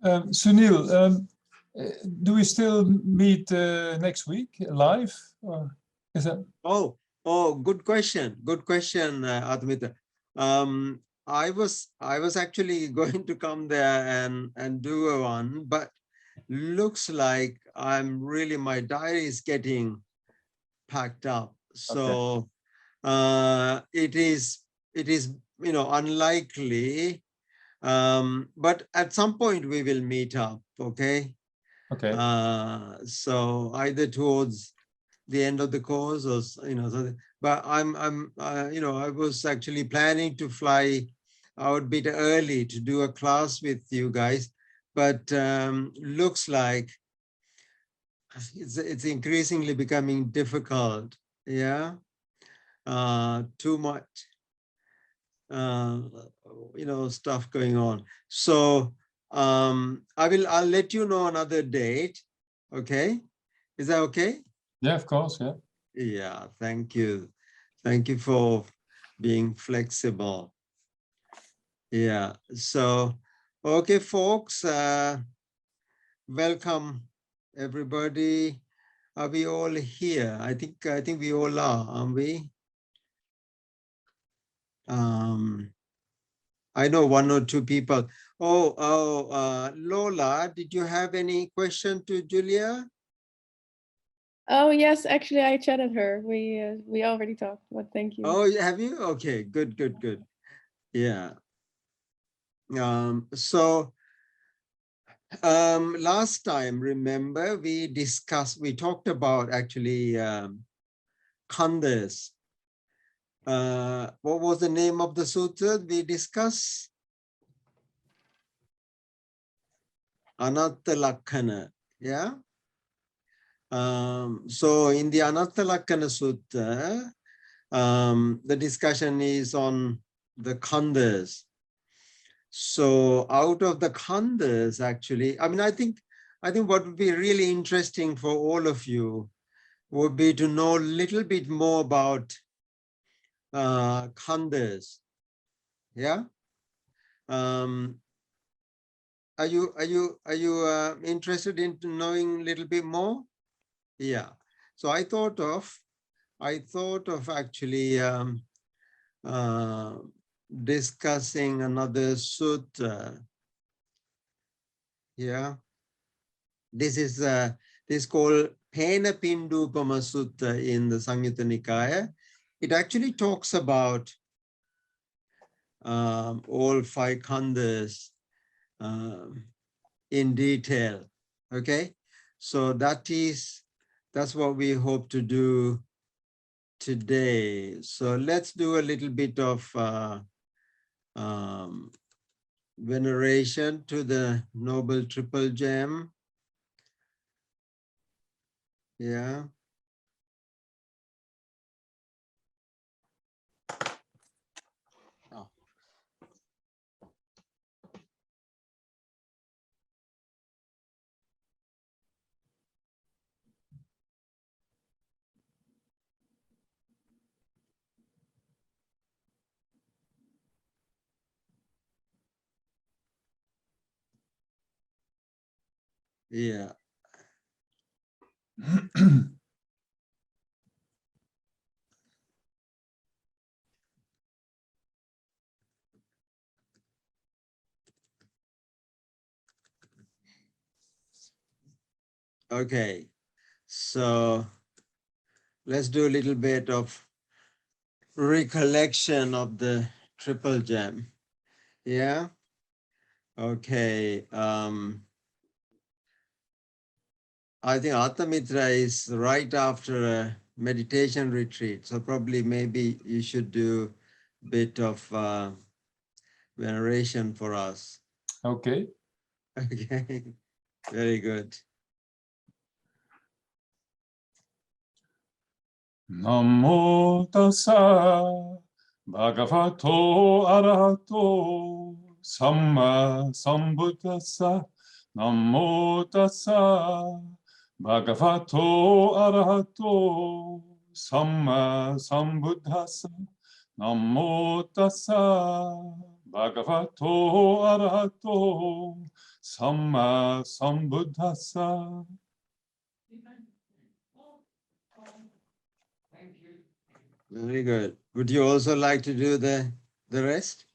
Sunil, do we still meet next week live? Or is that? Oh, good question. Good question, Atmita. I was actually going to come there and do a one, but looks like my diary is getting packed up. So it is unlikely. But at some point we will meet up. Okay. Okay. So either towards the end of the course or something. But I was actually planning to fly out a bit early to do a class with you guys, but looks like it's increasingly becoming difficult. Yeah. Too much stuff going on. So I'll let you know another date. Okay, is that okay? Yeah, of course. Yeah. Yeah, thank you for being flexible. Yeah, so okay folks, welcome everybody. Are we all here? I think we all are, aren't we? I know one or two people. Lola, did you have any question to Julia? Oh yes, actually I chatted her. We already talked, but thank you. Oh, have you? Okay, good. Yeah. Last time, remember, we talked about actually khandhas. What was the name of the sutta we discussed? Anatta Lakkana, yeah? So in the Anatta Lakkana Sutta, the discussion is on the khandhas. So out of the khandhas, actually, I think what would be really interesting for all of you would be to know a little bit more about khandhas. Yeah. Are you interested in knowing a little bit more? Yeah. So I thought of actually discussing another sutta. Yeah. This is called Pena Pindupama Sutta in the Samyutta Nikaya. It actually talks about all 5 khandhas in detail. Okay, so that's what we hope to do today. So let's do a little bit of veneration to the Noble Triple Gem. Yeah. Oh. Yeah. Okay, so let's do a little bit of recollection of the Triple Gem. Yeah. Okay. I think Attamitra is right after a meditation retreat, so probably maybe you should do a bit of veneration for us. Okay. Okay. Very good. Namo tassa bhagavato arahato samma sambuddhassa. Namo tassa bhagavato arahato samma sambuddhassa. Namo tassa bhagavato arahato Samma Sambuddhassa. Very good. Would you also like to do the rest?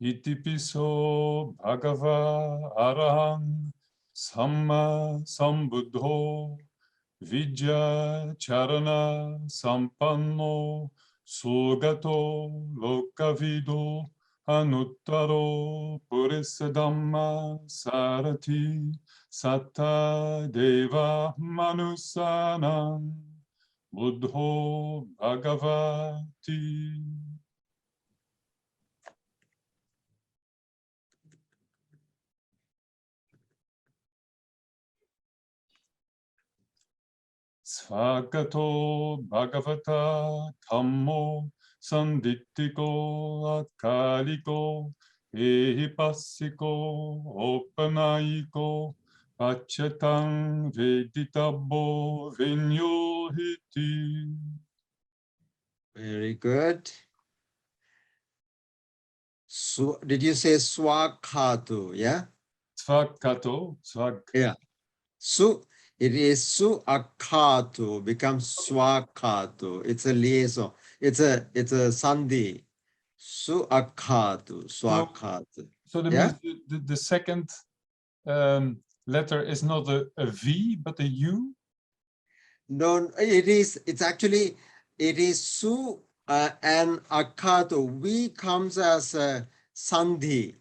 Itipiso Bhagava Arahang Samma Sambuddho Vidya Charana Sampanno Sugato Lokavido Anuttaro Purisadhamma Sarati Satta Deva Manusanam Buddho Bhagavati. Svagato Bhagavata Dhammo Sandittiko Akaliko Ehipassiko Opanaiko Pachatang Veditabo Vinyohiti. Very good. So, did you say swakatu? Yeah. Svagato, svag. Yeah. It is suakatu becomes swakatu. It's a liaison. It's a sandhi. Suakatu, swakatu. So that Yeah. means the second letter is not a V, but a U? No, it's actually, it is su and akatu. V comes as a sandhi.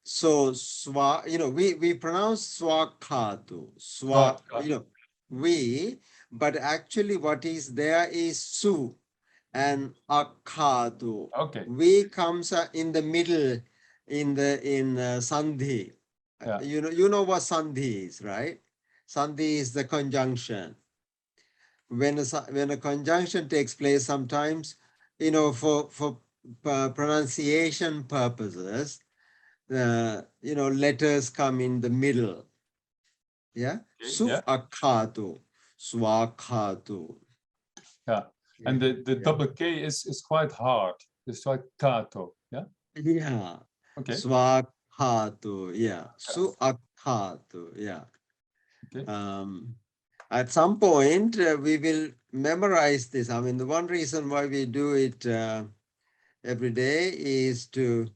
So swa, we pronounce swakatu, but actually what is there is su and akatu. Okay. We comes in the middle in sandhi. Yeah. You know what sandhi is, right? Sandhi is the conjunction. When a conjunction takes place, sometimes, for pronunciation purposes, letters come in the middle. Yeah. Suakatu, swakatu. Yeah. And the double K is quite hard. It's like kato. Yeah. Yeah. Okay. Swakatu. Yeah. Suakatu. Yeah. Okay. At some point, we will memorize this. I mean, the one reason why we do it every day is to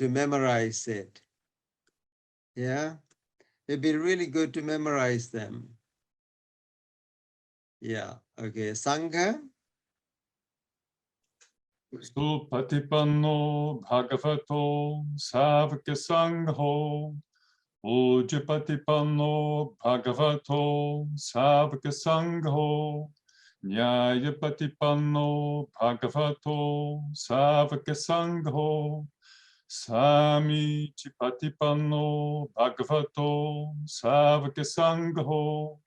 memorize it. Yeah. It'd be really good to memorize them. Yeah. Okay. Sangha. Supatipanno Bhagavato Savaka Sangho Ujapatipanno Bhagavato Savaka Sangho Nyayapatipanno Bhagavato Savaka Sangho Sami Chipatipanno Bhagavato Savaka Sangho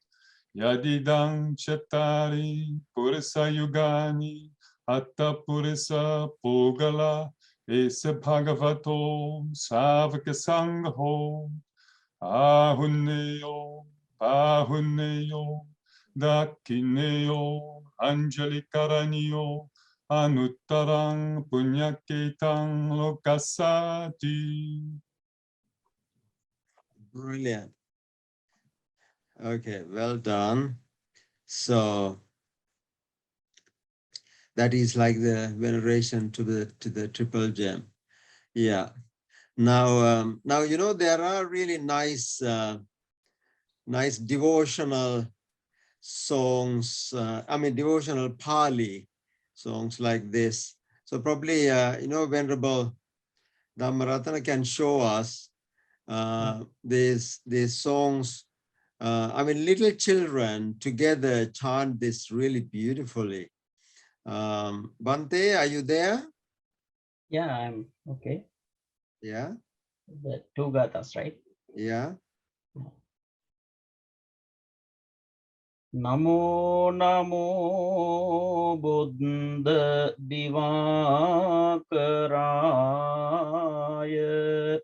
Yadidang Chatari Purisa Yugani Atta Purisa Pogala Esa Bhagavato Savaka Sangho Ahunneyo Pahuneyo Dakineyo Anjali Karaniyo Anuttarang Punyaketang Lokasati. Brilliant. Okay, well done. So that is like the veneration to the triple gem. Yeah. Now, there are really nice devotional songs. Devotional Pali songs like this. So probably, Venerable Dhammarathana can show us these songs. Little children together chant this really beautifully. Bhante, are you there? Yeah, I'm okay. Yeah. The two gathas, right? Yeah. Namo Namo Buddha Divakaraya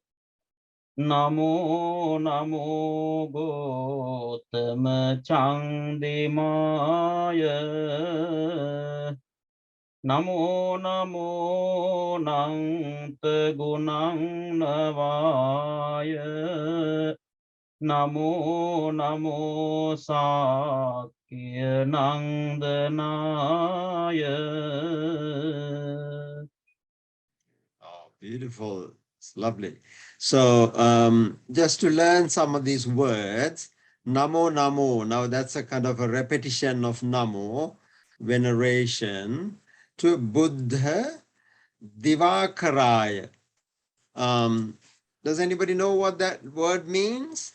Namo Namo Gotama Chandimaya Namo namo nanta gunang navaya. Namo namo sakya nandanaya. Oh, beautiful. It's lovely. So just to learn some of these words, Namo Namo. Now that's a kind of a repetition of Namo, veneration, to Buddha Divakaraya. Does anybody know what that word means?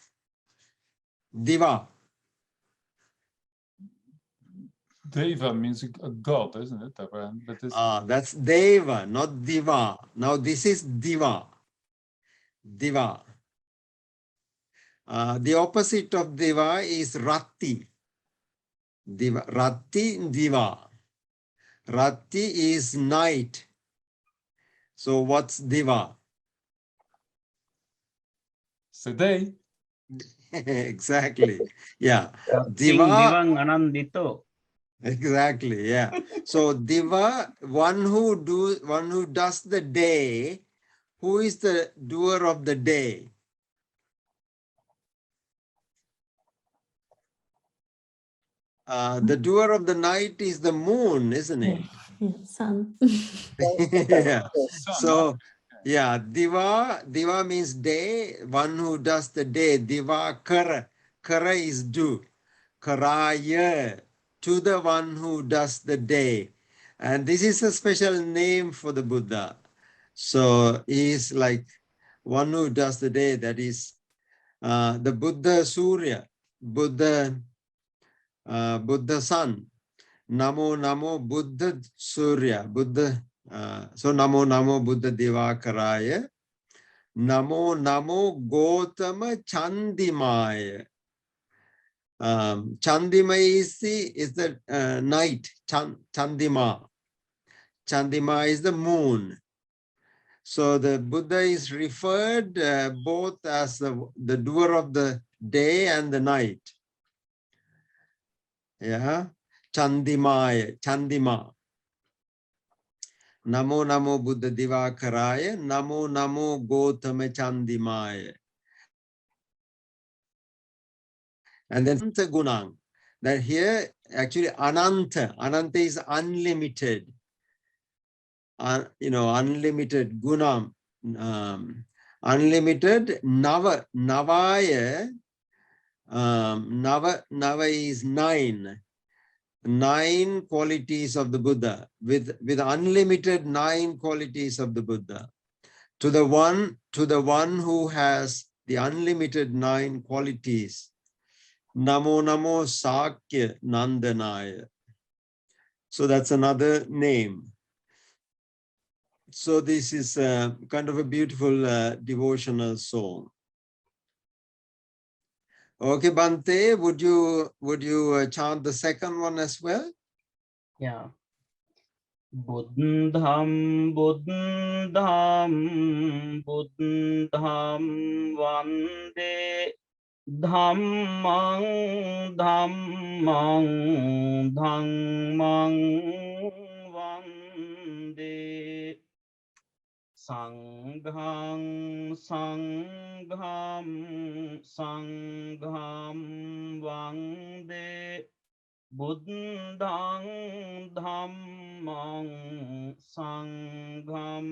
Diva. Deva means a god, isn't it? But this, That's Deva, not Diva. Now this is Diva. Diva. The opposite of Diva is Ratti. Diva. Ratti, Diva. Ratti is night. So what's Diva? it's a day. Exactly. Yeah. King Diva. Divang Anandito. Exactly. Yeah. So Diva, one who does the day. Who is the doer of the day? The doer of the night is the moon, isn't it? Yeah, sun. Yeah. Sun, So, yeah, Diva means day, one who does the day. Diva Kara. Kara is do. Karaya, to the one who does the day. And this is a special name for the Buddha. So he is like one who does the day, that is the Buddha Surya, Buddha Sun. Namo Namo Buddha Surya, Buddha. So Namo Namo Buddha Divakaraya. Namo Namo Gotama Chandimaya. Chandima is the night. Chandima. Chandima is the moon. So the Buddha is referred both as the doer of the day and the night. Yeah. Chandimaya. Chandima. Namo Namo Buddha Divakaraya. Namo Namo Gotama Chandimaya. And then Ananta Gunang. That here actually Ananta. Ananta is unlimited. Unlimited Gunam. Unlimited Navaya. Nava is 9. 9 qualities of the Buddha, with unlimited 9 qualities of the Buddha. To the one who has the unlimited 9 qualities. Namo Namo Sakya Nandanaya. So that's another name. So this is kind of a beautiful devotional song. Okay, Bhante, would you chant the second one as well? Yeah. Buddham Buddham Buddham Vande Dhammang Dhammang Dhammang Vande Sangham Sangham Sangham Vande Buddhang Dhammang Sangham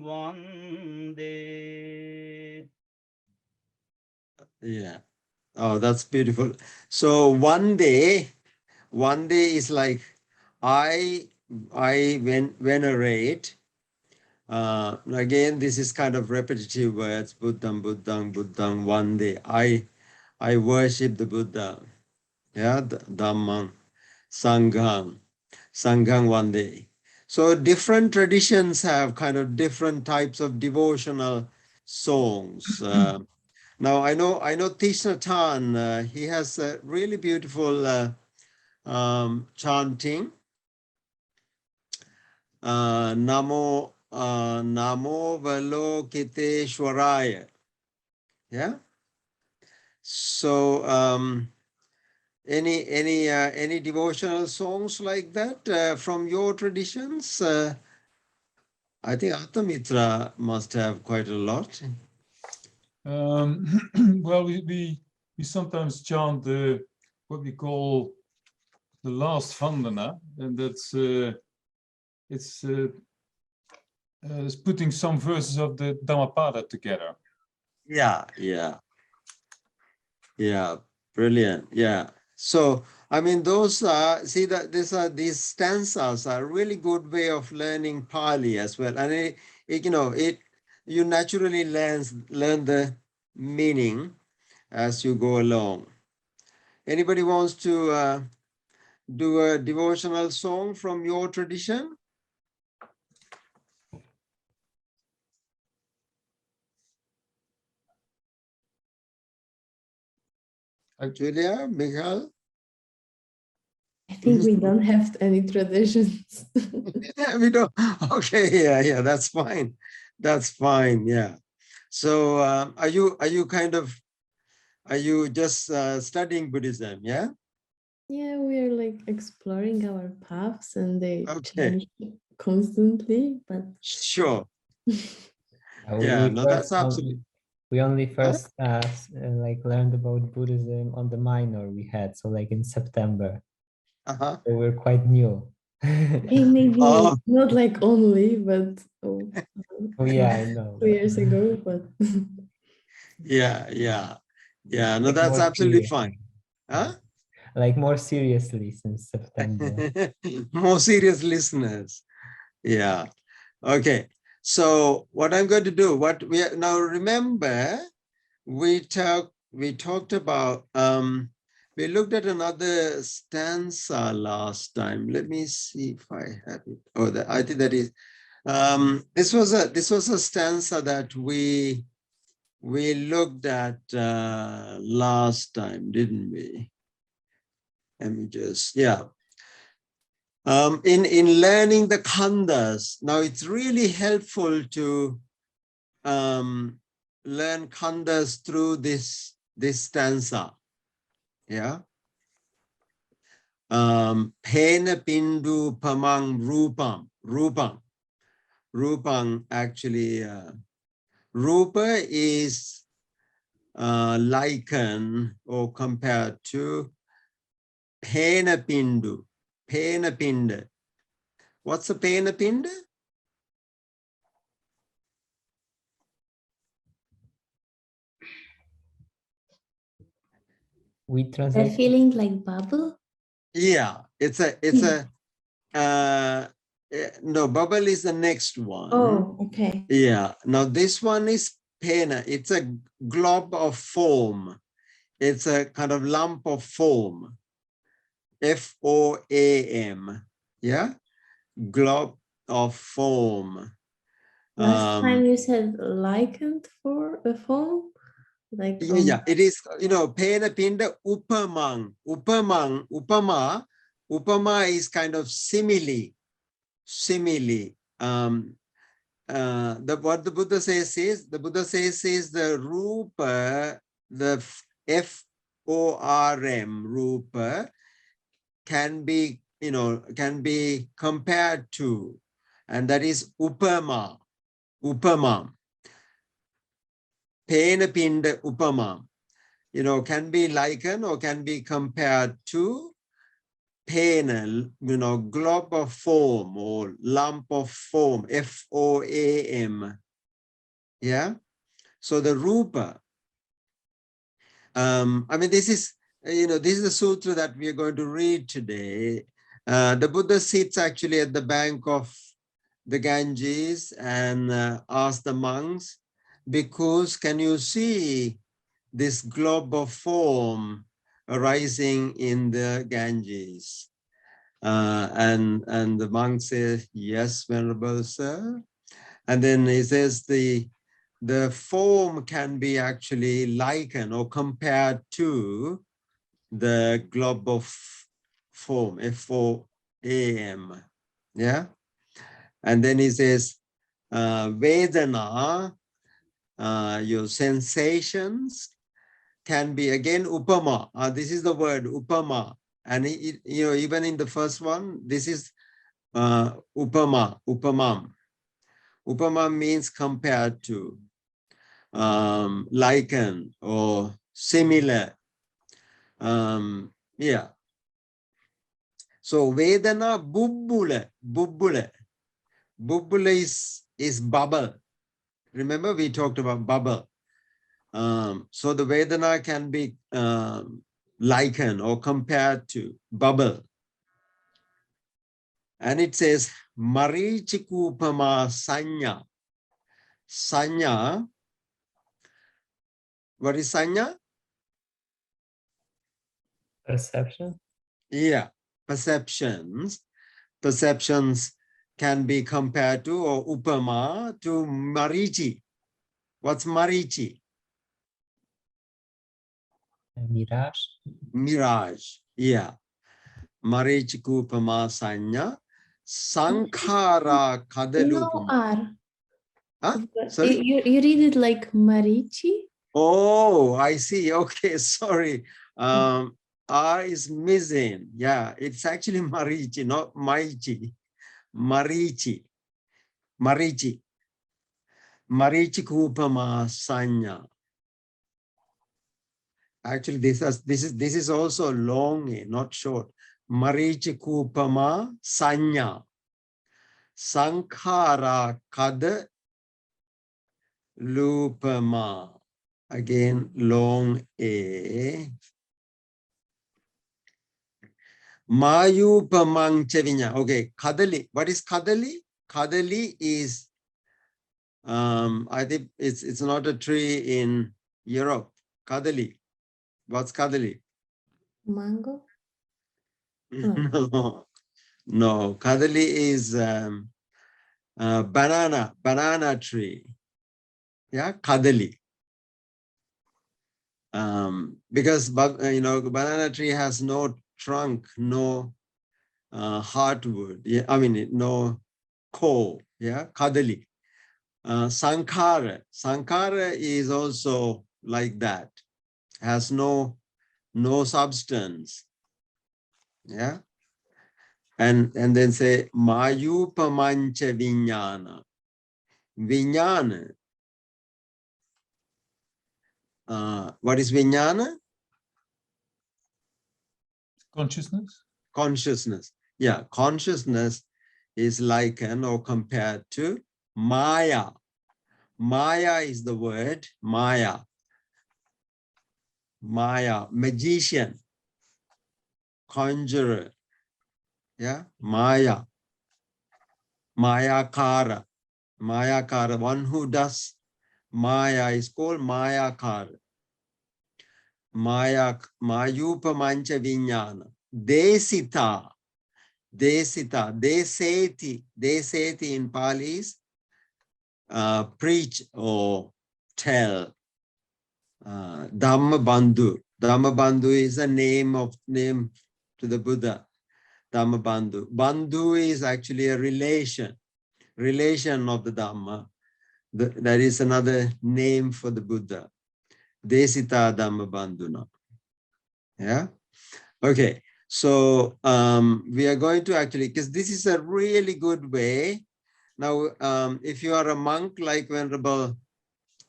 Vande. Yeah. Oh, that's beautiful. So one day is like I venerate. Again, this is kind of repetitive words. Buddham, Buddham, Buddham. One day I worship the Buddha. Yeah, Dhammam, Sangham one day. So different traditions have kind of different types of devotional songs. Now I know Tishnatan, he has a really beautiful chanting. Namo Valokiteshwaraya. Yeah. So Any devotional songs like that from your traditions? I think Athamitra must have quite a lot. Well, we sometimes chant what we call the last Vandana, and that's it's putting some verses of the Dhammapada together. Yeah, brilliant. Yeah. So I mean, those are these stanzas are a really good way of learning Pali as well, and you naturally learn the meaning as you go along. Anybody wants to do a devotional song from your tradition? Julia, Michael? I think we don't have any traditions. We don't. Okay, yeah, that's fine. That's fine. Yeah. So, are you just studying Buddhism? Yeah. Yeah, we're like exploring our paths and they Okay. change constantly, but Sure. We Yeah. No, that's first absolutely. we only Huh? first like learned about Buddhism on the minor we had, so like in September. Uh-huh. So we're quite new. okay, maybe Oh. not like only, but Oh yeah, I know. 2 years ago, but Yeah. No, Like that's more absolutely serious. fine. Huh? Like more seriously since September. More serious listeners. Yeah. Okay. So what I'm going to do, now remember, we talked about, we looked at another stanza last time. Let me see if I have it. Oh, I think that is, this was a stanza that we looked at last time, didn't we? Let me just, yeah. In learning the khandhas, now it's really helpful to learn khandhas through this stanza. Yeah. Pena pindu pamang rupam actually, rupa is likened or compared to pena pindu. What's a pena pinda? We they're translate feeling like bubble. Yeah, it's a no, bubble is the next one. Oh, okay. Yeah, now this one is pena. It's a glob of foam. It's a kind of lump of foam. F-O-A-M. Yeah, glob of foam. Last time you said likened for a phone? Like Yeah, it is, pena pinda upamang. Upama is kind of simile. What the Buddha says is, the rupa, the F-O-R-M, rupa, can be compared to, and that is upama. Pena pinda upama, can be likened or can be compared to panel, glob of foam or lump of foam, F-O-A-M. Yeah. So the rupa, I mean, this is the sutra that we are going to read today. The Buddha sits actually at the bank of the Ganges and asks the monks, because can you see this globe of foam arising in the Ganges? And the monk says, yes, Venerable Sir. And then he says the foam can be actually likened or compared to the globe of foam, F-O-A-M. Yeah. And then he says, Vedana, your sensations can be again upama. This is the word upama. And even in the first one, this is upama, upamam. Upama means compared to, liken or similar. Yeah. So Vedana bubbula, bubbula. Bubbula is bubble. Remember we talked about bubble. So the Vedana can be likened or compared to bubble. And it says, Marichikupama Sanya. Sanya. What is Sanya? Perception. Yeah, perceptions. Perceptions can be compared to or upama to Marichi. What's Marichi? Mirage. Mirage. Yeah. Marichikupama Sanya. Sankhara No Kadalupama. R. Huh? Sorry? You read it like Marichi? Oh, I see. Okay, sorry. R is missing. Yeah, it's actually Marichi, not Maichi. Marichi. Marichi. Marichikupama Sanya. Actually, this is also long, not short. Marichikupama Sanya. Sankhara Kada Lupama. Again, long A. Mayupamang Chevinya. Okay, Kadali. What is Kadali? Kadali is, I think it's not a tree in Europe. Kadali. What's Kadali? Mango? No, no. Kadali is banana tree. Yeah, Kadali. Because banana tree has no trunk, no heartwood. Yeah, I mean no core. Yeah, Kadali. Sankhara. Sankhara is also like that. Has no substance. Yeah. And then say Mayupamancha Vinyana. Vinyana. What is Vinyana? Consciousness. Consciousness. Yeah, consciousness is likened or compared to Maya. Maya is the word, Maya. Maya, magician, conjurer. Yeah, Maya. Mayakara. Mayakara, one who does Maya is called Mayakara. Mayupamancha Vinyana. Desita. Desita. Deseti in Pali is preach or tell. Dhammabandhu. Dhammabandhu is a name to the Buddha. Dhammabandhu. Bandhu is actually a relation of the Dhamma. That is another name for the Buddha. Desita Dhammabandhuna. Yeah. Okay. So we are going to actually, because this is a really good way. Now, if you are a monk like Venerable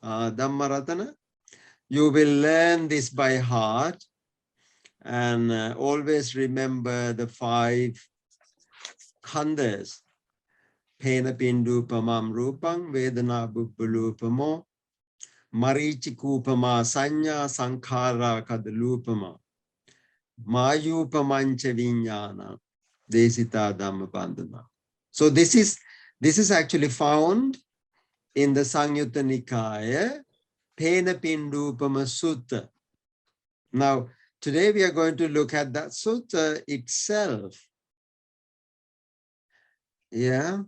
Dhammarathana, you will learn this by heart and always remember the 5 khandas. Pena pindu pamam rupang, vedana bubbulupamo, marichikupama sanya sankhara kadalupama, mayupamancha vinyana, desita dhammabandhana. So this is actually found in the Sangyutta Nikaya, Pena Pindupama Sutta. Now, today we are going to look at that sutta itself. Yeah.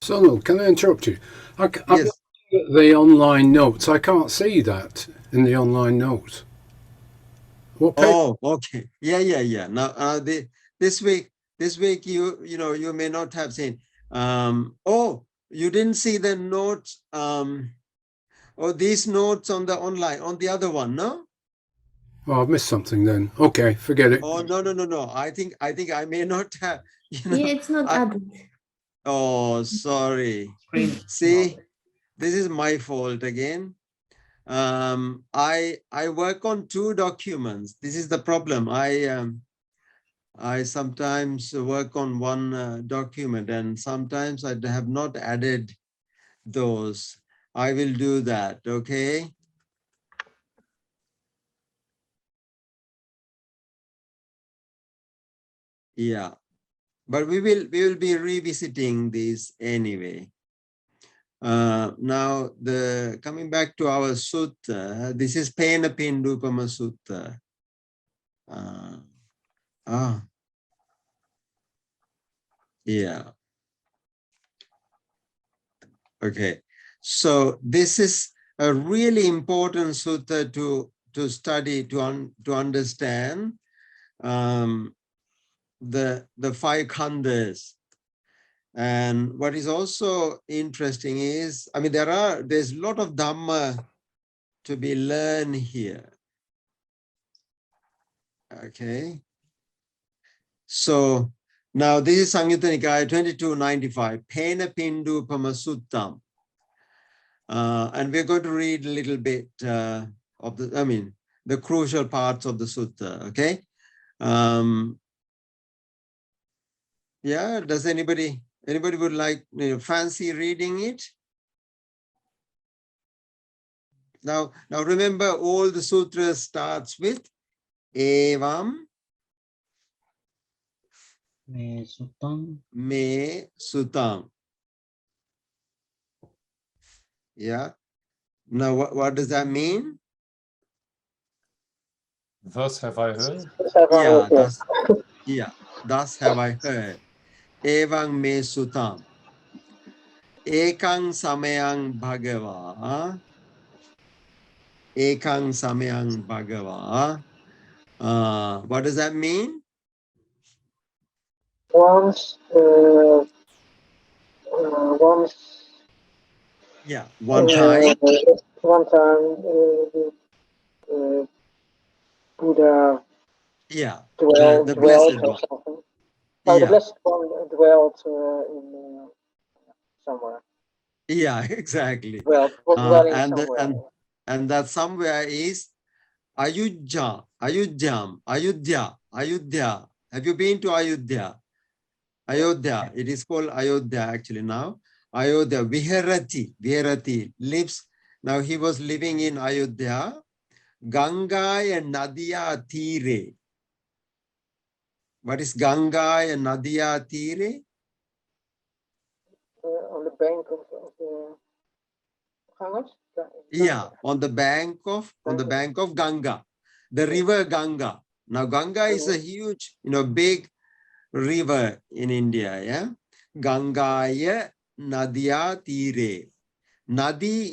Sunil, can I interrupt you? I'm Yes. looking at the online notes. I can't see that in the online notes. What page? Oh, okay. Yeah. Now, this week you may not have seen. Oh, you didn't see the notes. Or these notes on the online, on the other one, no? Oh, I've missed something then. Okay, forget it. Oh, no. I think I may not have, Yeah, it's not added. Oh, sorry. Screen. See, this is my fault again. I work on 2 documents. This is the problem. I sometimes work on one document, and sometimes I have not added those. I will do that, okay? Yeah, but we will be revisiting this anyway. Now, coming back to our sutta, this is Pena Pindupama Sutta. Yeah. Okay. So this is a really important sutta to study, to understand the 5 khandhas. And what is also interesting is, I mean, there's a lot of Dhamma to be learned here. Okay. So now this is Samyutta Nikaya 2295, Pena Pindupama Suttam. And we're going to read a little bit of the crucial parts of the sutta, okay? Yeah, does anybody would like, fancy reading it? Now remember, all the sutras starts with Evam Me Suttam. Me Sutam. Yeah. Now what does that mean? Thus have I heard. Thus have I heard. Evam Me Sutam. Ekang Samayang Bhagava. Ekang Samayang Bhagava. What does that mean? Once, Yeah, one time. One time, Buddha dwelled the blessed or one. something. Oh, the blessed one dwelled in somewhere. Yeah, exactly. And that somewhere is Ayodhya. Have you been to Ayodhya? Ayodhya. It is called Ayodhya actually now. Ayodhya. Viharati lives. Now he was living in Ayodhya. Ganga and Nadia Tire. What is Ganga and Nadia Tire? On the bank of the Ganges? Yeah, on the bank of Ganga, the river Ganga. Now Ganga is a huge, big river in India. Yeah, Gangaya Nadia Tire. Nadi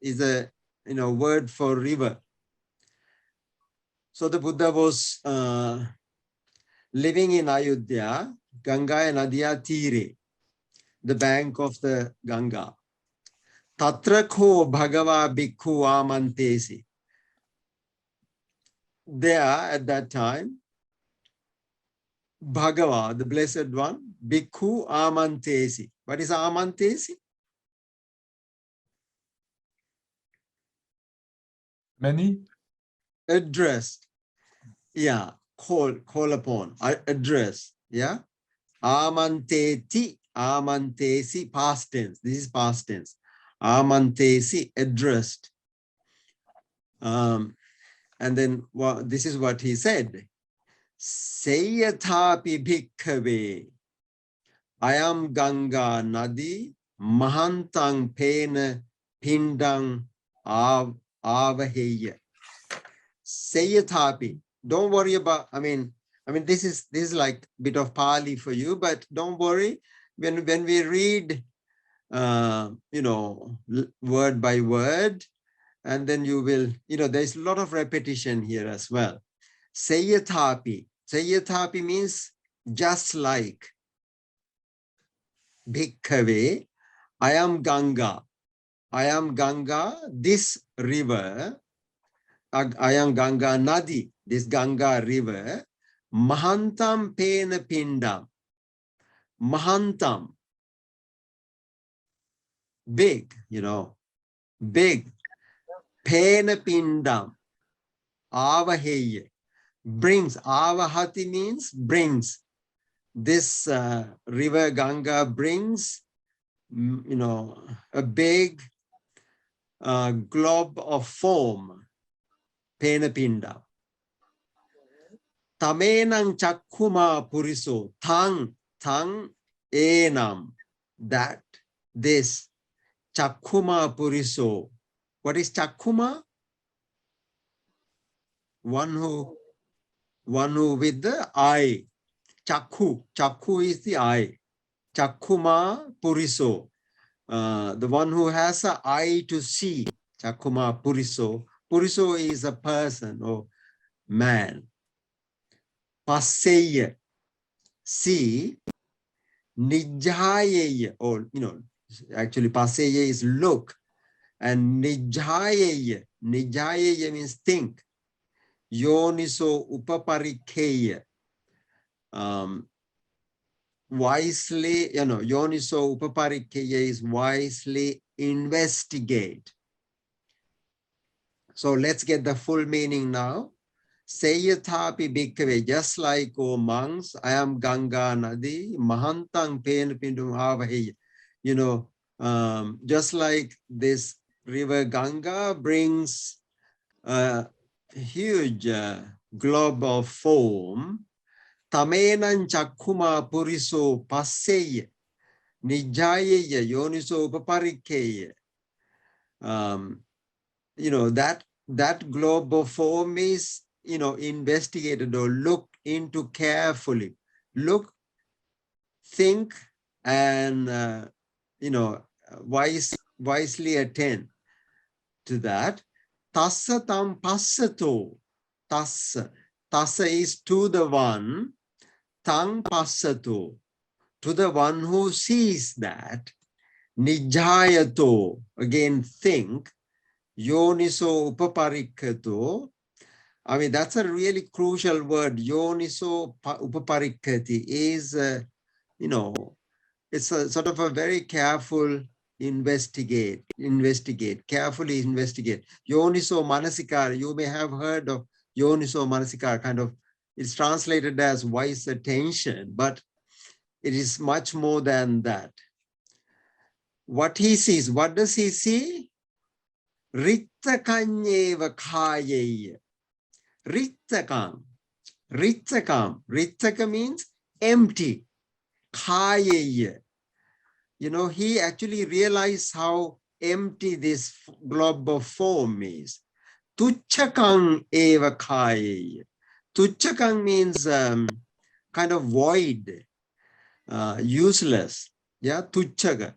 is a word for river. So the Buddha was living in Ayodhya, Gangaya Nadia Tire, the bank of the Ganga. Tatrako Bhagava Bhikkhu Amantesi. There at that time, Bhagava, the Blessed One, Bhikkhu Amantesi. What is Amantesi? Many? Addressed. Yeah, call upon, address. Yeah. Amanteti, Amantesi, past tense. This is past tense. Amantesi, addressed. And then this is what he said. Seyatapi bhikkhave. I am Ganga Nadi, Mahantang Pena Pindang Avaheya. Seyatapi. Don't worry about, I mean, this is like a bit of Pali for you, but don't worry. When we read, word by word, and then you will, there's a lot of repetition here as well. Seyatapi. Seyatapi means just like. Bhikkhave, I am Ganga. I am Ganga, this river. Ayam Ganga Nadi, this Ganga river, Mahantam Pena Pindam. Mahantam, big, big. Pena Pindam, Avaheye, brings. Avahati means brings. This river Ganga brings, a big globe of foam. Pena Pinda. Tamenang Chakkuma Puriso, Tang enam, that, this, Chakkuma Puriso. What is Chakkuma? One who with the eye. Chakku is the eye. Chakkuma Puriso. The one who has an eye to see. Chakkuma Puriso. Puriso is a person or man. Passeya, see. Nijayaya, or actually passeya is look. And nijayaya means think. Yoniso upaparikeya. Wisely, yoniso upaparikeya is wisely investigate. So let's get the full meaning now. Sayathapi bhikkhave, just like, O monks, I am Ganga Nadi, Mahantang Pen Pindum Avahe. Just like this river Ganga brings a huge globe of foam, Tamenan Chakkuma Puriso Passeya, Nijayaya, Yoniso Upaparikeya. That globe of foam is, investigated or looked into carefully. Look, think, and, wisely attend to that. Tassa tam passato. Tassa is to the one. Tang passato. To the one who sees that. Nijayato. Again, think. Yoniso upaparikato. I mean, that's a really crucial word. Yoniso upaparikati is, it's a sort of a very careful investigate, carefully investigate. Yoniso manasikara, you may have heard of Yoniso manasikara, kind of, it's translated as wise attention, but it is much more than that. What he sees, what does he see? Rittakanyeva khayeya. Rittakam. Rittaka means empty. Khayeya. He actually realized how empty this globe of foam is. Tuchakang eva khayeya. Tuchakang means kind of void, useless. Yeah, tuchaka.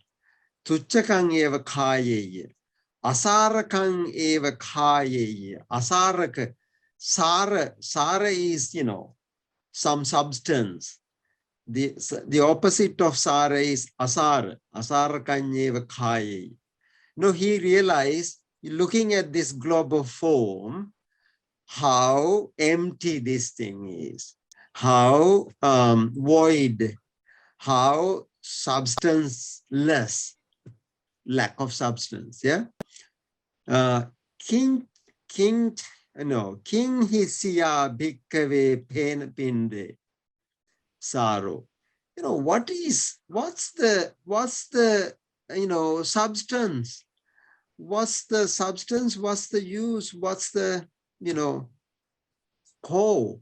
Tuchakang eva khayeya. Asarakang eva khayeya. Asaraka. Sara is, some substance. The opposite of Sara is Asara. Asara kanyeva khaye. He realized, looking at this globe of foam, how empty this thing is, how void, how substanceless, lack of substance. Yeah. King Hisiya Bhikkhave Pen Pinde Saro. What's the substance? What's the substance? What's the use? What's the, core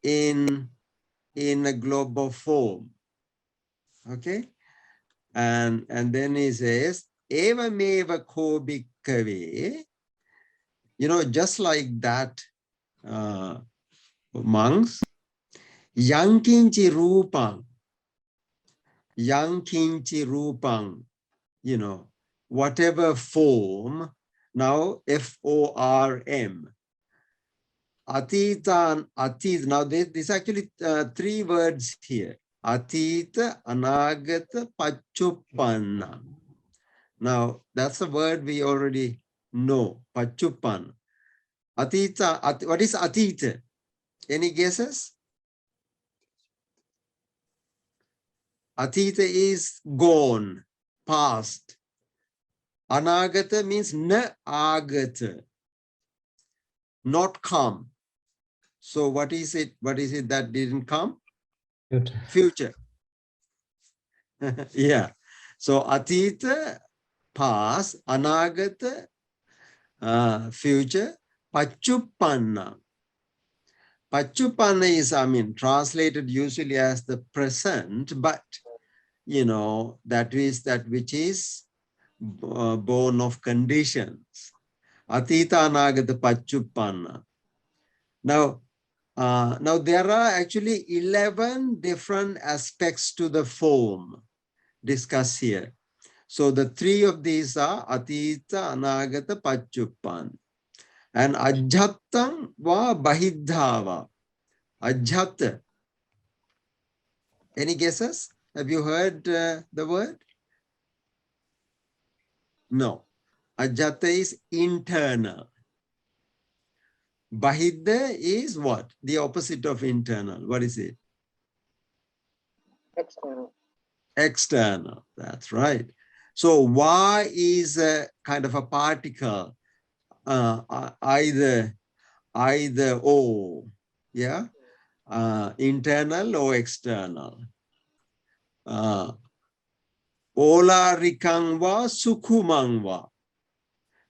in a globe of foam? Okay. And then he says, Eva meva ko bhikkhave. Just like that, monks, yankinchi rupang, whatever form, now Form, atitan, atit. Now this actually three words here, atita, anagata, pachupanna. Now that's a word we already know, pachupan. Atita, what is Atita? Any guesses? Atita is gone, past. Anagata means na agata, not come. So what is it? What is it that didn't come? Future. Future. Yeah. So Atita, past, Anagata, future, Pachupanna. Pachupanna is, I mean, translated usually as the present, but you know, that is that which is born of conditions. Atita Anagata Pachupanna. Now, now there are actually 11 different aspects to the form discussed here. So the three of these are Atita, Anagata, Pachupan. And Ajhattam va Bahiddhava. Ajhat. Any guesses? Have you heard the word? No. Ajhata is internal. Bahidha is what? The opposite of internal. What is it? External. External. That's right. So va is a kind of a particle, either or, yeah, internal or external. Olarikang va sukhumang va.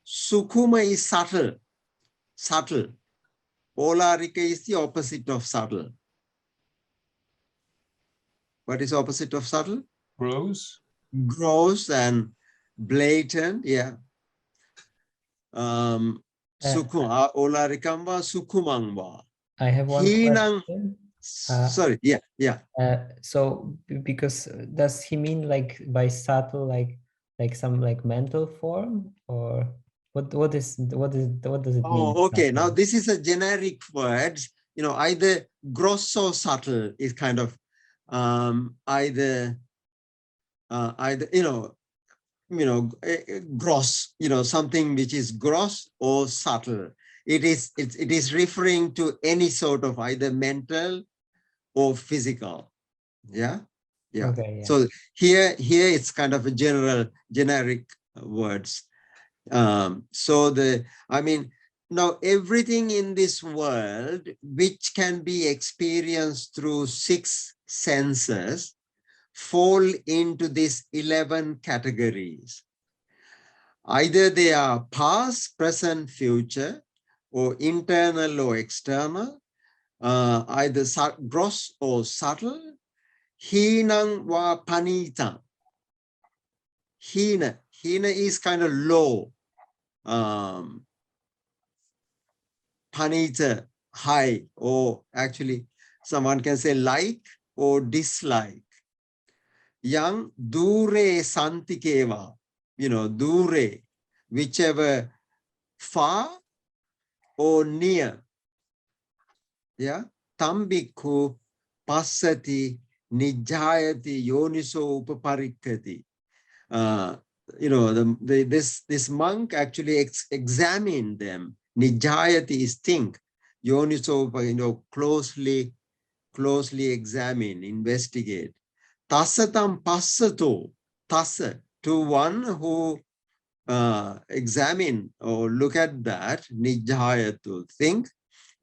Sukhuma is subtle. Subtle. Olarika is the opposite of subtle. What is opposite of subtle? Gross. Gross and blatant, yeah. Olarikamba sukumangwa. I have one question. Sorry, yeah. So because does he mean like by subtle, like some like mental form, or what does it mean? Oh, okay. Now this is a generic word. You know, either gross or subtle is kind of either gross, something which is gross or subtle. It is referring to any sort of either mental or physical. Yeah. Okay, yeah. So here it's kind of a generic words. Now everything in this world which can be experienced through 6 senses fall into these 11 categories. Either they are past, present, future, or internal or external, either gross or subtle. Hinang wa panita. Hina is kind of low. Panita, high, or actually someone can say like or dislike. Yang dure santikeva, dure, whichever far or near. Yeah. Tambikku passati nijayati yoniso upaparikkati. This monk actually examined them. Nijayati is think. Yoniso, closely examine, investigate. Tasatam passato, tasa, to one who examine or look at that, nijayatu, think,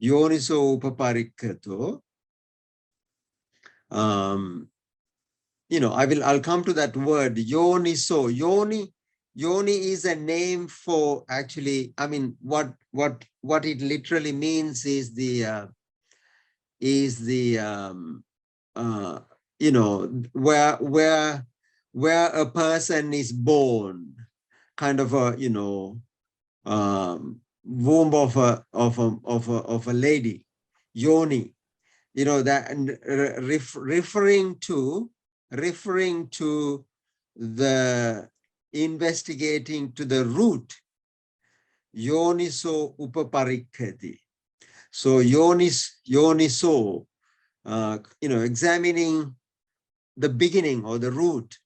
yoniso upaparikkato. I'll come to that word, yoniso. Yoni is a name for actually, what it literally means is where a person is born, kind of a womb of a lady, yoni, that, and referring to the investigating to the root, yoniso upaparikkati. So yoniso, examining the beginning or the root,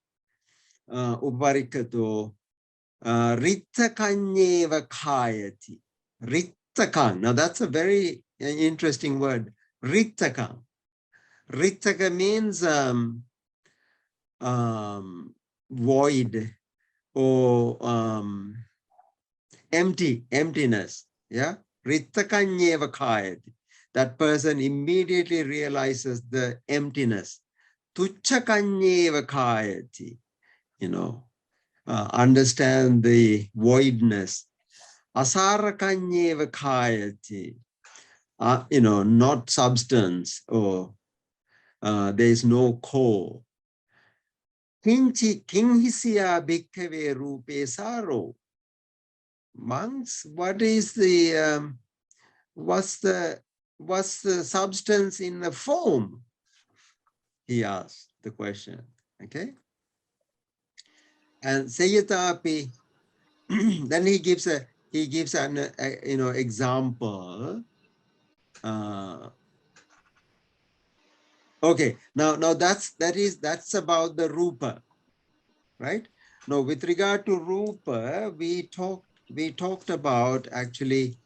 uparikkato, ritta kanyeva khayati. Rittakang. Now that's a very interesting word. Rittakang. Rittaka means void or emptiness. Yeah. Rittakanyeva kayati. That person immediately realizes the emptiness. Tuchakanyeva kayati. You know, understand the voidness. Asarakanyeva kayati. You know, not substance, or there is no core. Kinchi kinghisia bhikkhave rupe saro. Monks, what is the what's the substance in the form? He asked the question. Okay. And Sayatapi, then he gives an you know, example. Okay, now that's about the Rupa, right? Now, with regard to Rupa, we talked about actually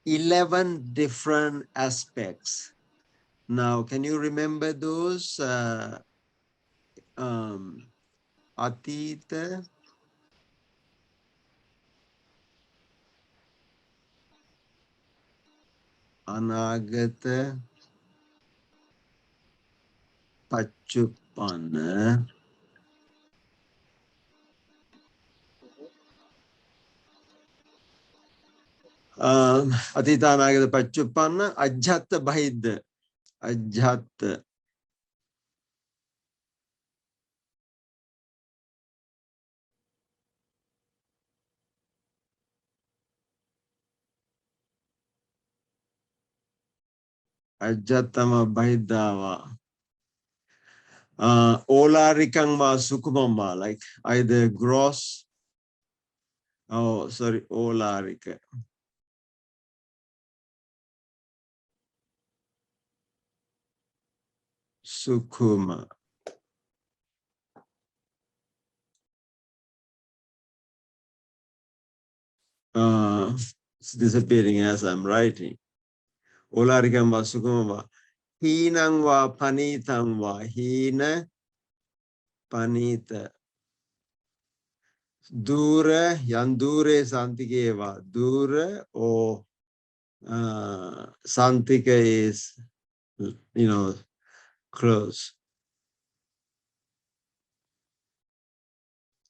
11 different aspects. Now, can you remember those? Atita, Anagata, Pachupana, Atita, Anagata, Pachupana, Ajata Bahid, Ajata. Ajatama Bahidava. Olarikangma Sukumama, like either gross, oh, sorry, Olarika. Sukuma. It's disappearing as I'm writing. Olarikangma Sukumama. Hinangwa Panitangwa. Hina Panita. Dura, Yandure Santikeva. Dura or Santika is, you know, close.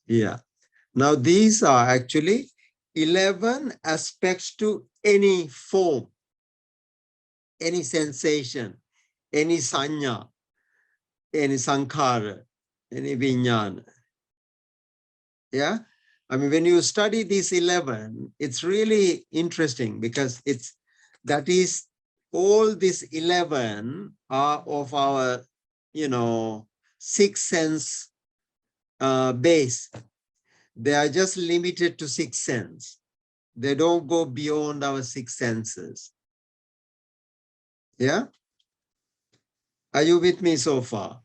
Yeah. Now these are actually 11 aspects to any form, any sensation, any sanya, any sankhara, any vijnana. Yeah. I mean, when you study these 11, it's really interesting because all these 11 are of our, you know, sixth sense base. They are just limited to sixth sense. They don't go beyond our six senses. Yeah? Are you with me so far?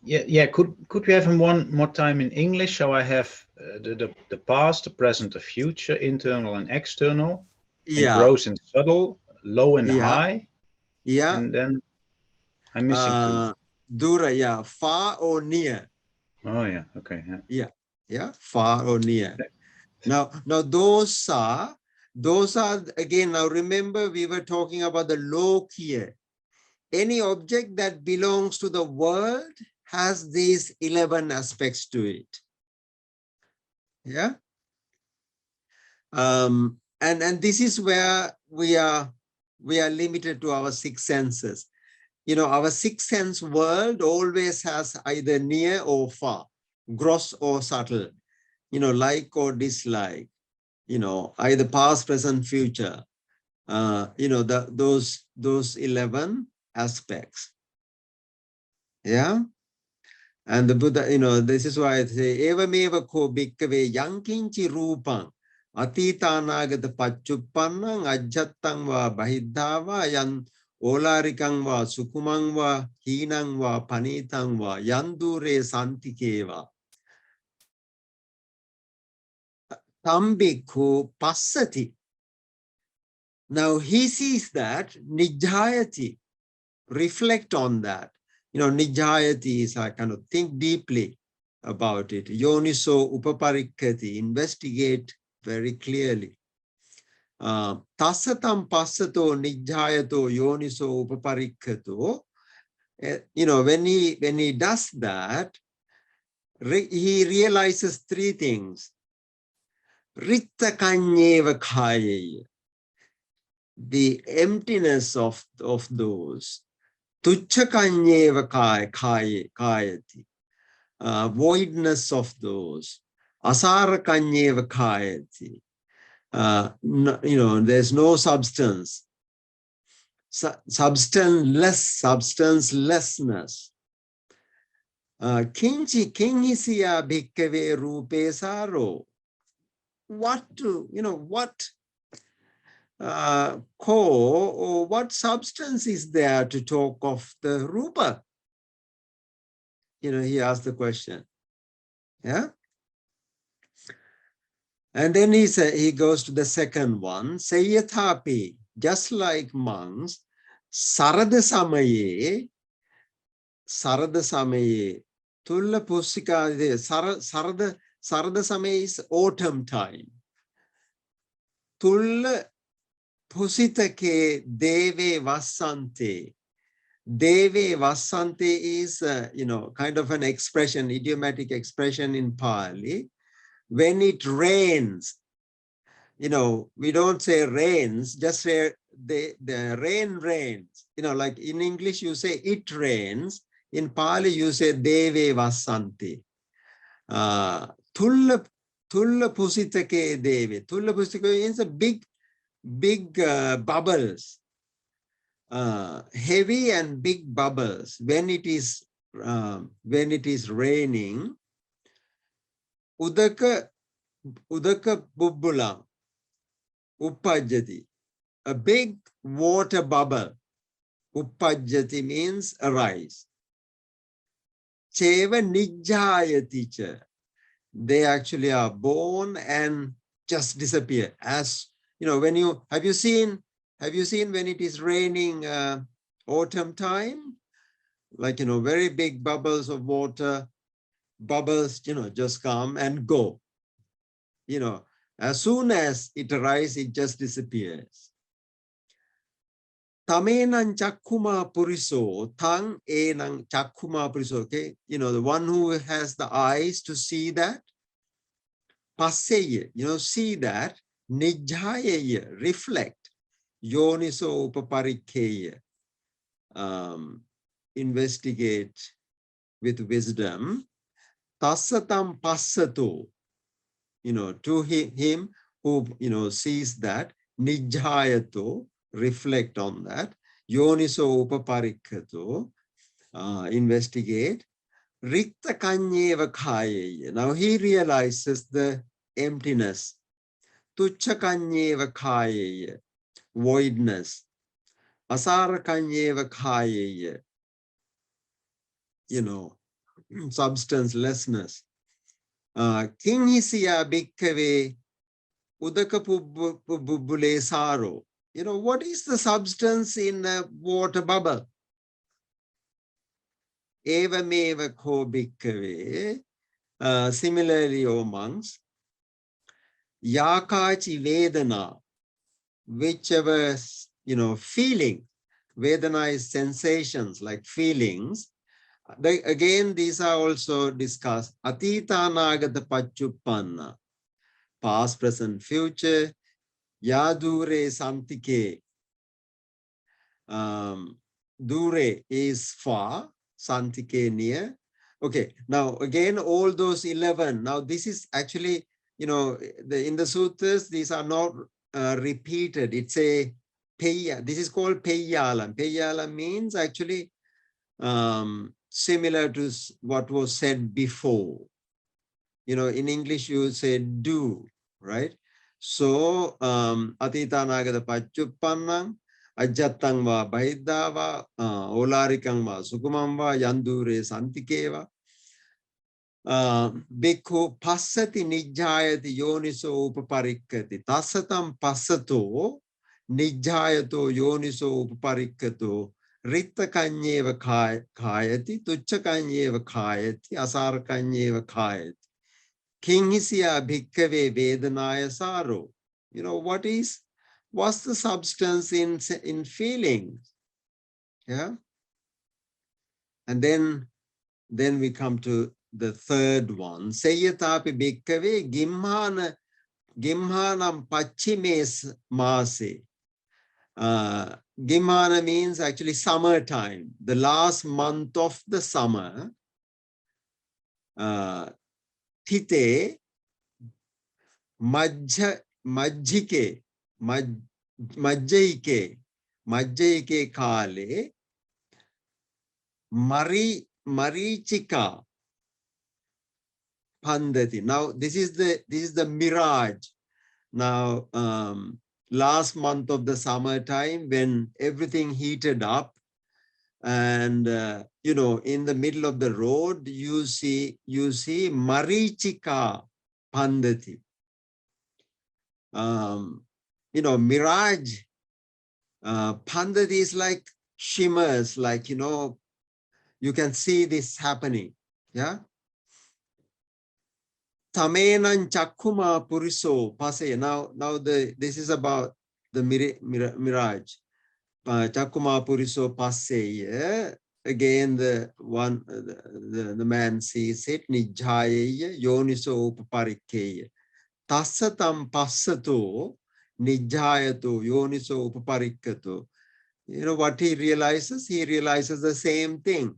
Yeah. Could we have him one more time in English? So I have the past, the present, the future, internal and external, and gross and subtle, low and high. Yeah. And then I'm missing two. Dura, yeah, far or near. Oh yeah, okay. Yeah, far or near. Now those are again, now remember we were talking about the Lokiya. Any object that belongs to the world has these 11 aspects to it. Yeah. And this is where we are limited to our six senses. You know, our sixth sense world always has either near or far, gross or subtle, you know, like or dislike, you know, either past, present, future, you know, those 11 aspects. Yeah. And the Buddha, you know, this is why I say, Evameva ko bhikkave yankinchi rupang atitanagata pachupannang ajjattang va bahiddhava yan olarikang va sukumang va hinang va panitang va yandure santikeva. Tambikhu passati. Now he sees that nijjayati, reflect on that. Nijjayati is I kind of think deeply about it. Yoniso upaparikkati, investigate very clearly. Tassatam passato nijjayato yoniso upaparikkato. When he does that, he realizes three things. Ritta kanyeva kayaya, the emptiness of those. Tuchcha kanyeva kayati, voidness of those. Asara kanyeva kayati, there's no substance. Substancelessness. Kinchi kinhisiya bhikkave rupe saro. What core or what substance is there to talk of the Rupa? He asked the question. Yeah. And then he goes to the second one. Sayathapi, just like monks, sarada samaye, tulla pusika, sarada samaye is autumn time. Tulla pusitake deve vasante. Deve vasante is, kind of an expression, idiomatic expression in Pali. When it rains, we don't say rains, just say the rain rains. Like in English, you say it rains. In Pali, you say deve vasanti. Tulla pusitake deve. Tulla pusitake is a big bubbles. Heavy and big bubbles. When it is raining, Udaka bubbula uppajjati, a big water bubble. Uppajjati means arise. Cheva nijjayati cha, they actually are born and just disappear. As when have you seen when it is raining autumn time, like very big bubbles of water. Bubbles, just come and go. As soon as it arises, it just disappears. Tamenan chakkuma puriso, tang enang chakkuma puriso. Okay, the one who has the eyes to see that. Passeye, see that. Nijjayaya, reflect. Yoniso upaparikkeya, investigate with wisdom. Tassatam passato, to him who, sees that, nijjayato, reflect on that, yoniso upaparikkato, investigate, ritta kanyeva kayaya. Now he realizes the emptiness, tuchcha kanyeva kayaya, voidness, asara kanyeva kayaya, substancelessness. Kinhisiya bhikkave udaka bubbule saro. What is the substance in a water bubble? Evameva ko bhikkave. Similarly, O monks, yakachi vedana, whichever, feeling. Vedana is sensations, like feelings. Again, these are also discussed. Atita nagata pachuppanna, past, present, future. Yadure santike. Dure is far, santike near. Okay, now again, all those 11. Now this is actually, in the sutras, these are not repeated. It's a peya. This is called peyalam. Peyalam means actually similar to what was said before. In English, you say do, right? So, atita nagata pachupannam, ajjattang va bahiddava, olarikang va sukumam va, yandure santikeva. Bhikkhu passati nijjayati yoniso upaparikkati. Tassatam passato nijjayato yoniso upaparikkato rittakanyeva kayati tuchakanyeva kayati asarakanyeva kayati kinhisya bhikkave vedanaya saro. You know, what's the substance in feelings? Yeah. And then we come to the third one. Sayyatapi bhikkave gimhanam pachimes mase. Gimhana means actually summertime, the last month of the summer. Thite majjike kale marichika pandati. Now this is the mirage. Now last month of the summertime, when everything heated up, and you know, in the middle of the road you see marichika pandati. You know, mirage, pandati is like shimmers, like, you know, you can see this happening. Yeah. Tamenan chakuma puriso pase. Now this is about the mirage. Chakuma puriso pase. Yeah? Again, the man sees it. Nijjaya yoniso upaparikkeya. Tassatam passato nijjayato yoniso upaparikkato. You know what he realizes? He realizes the same thing.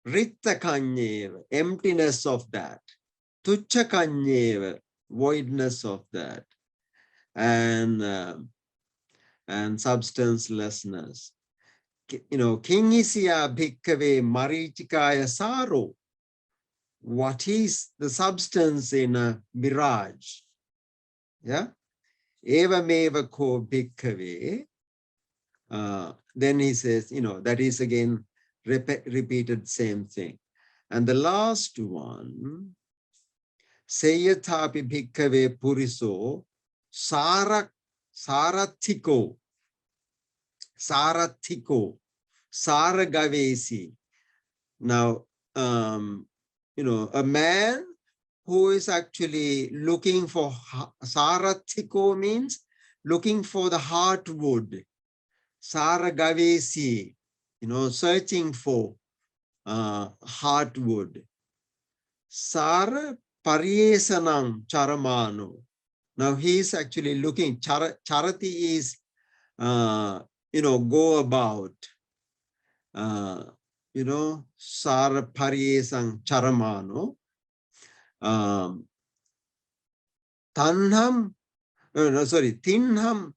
Rittakanyeva, emptiness of that. Tuchakanyeva, voidness of that. And substancelessness. You know, kingisya bhikkave marichikaya saro. What is the substance in a mirage? Yeah. Evameva ko bhikkave. Then he says, you know, that is again repeated same thing. And the last one, Sayyatapi bhikkave puriso sarathiko saragavesi. Now, you know, a man who is actually looking for sarathiko means looking for the heartwood. Saragavesi, you know, searching for heartwood. Sara paryesanam charamano. Now he is actually looking. Charati is, you know, go about. You know, sara paryesam charamano. Tanham, Tinham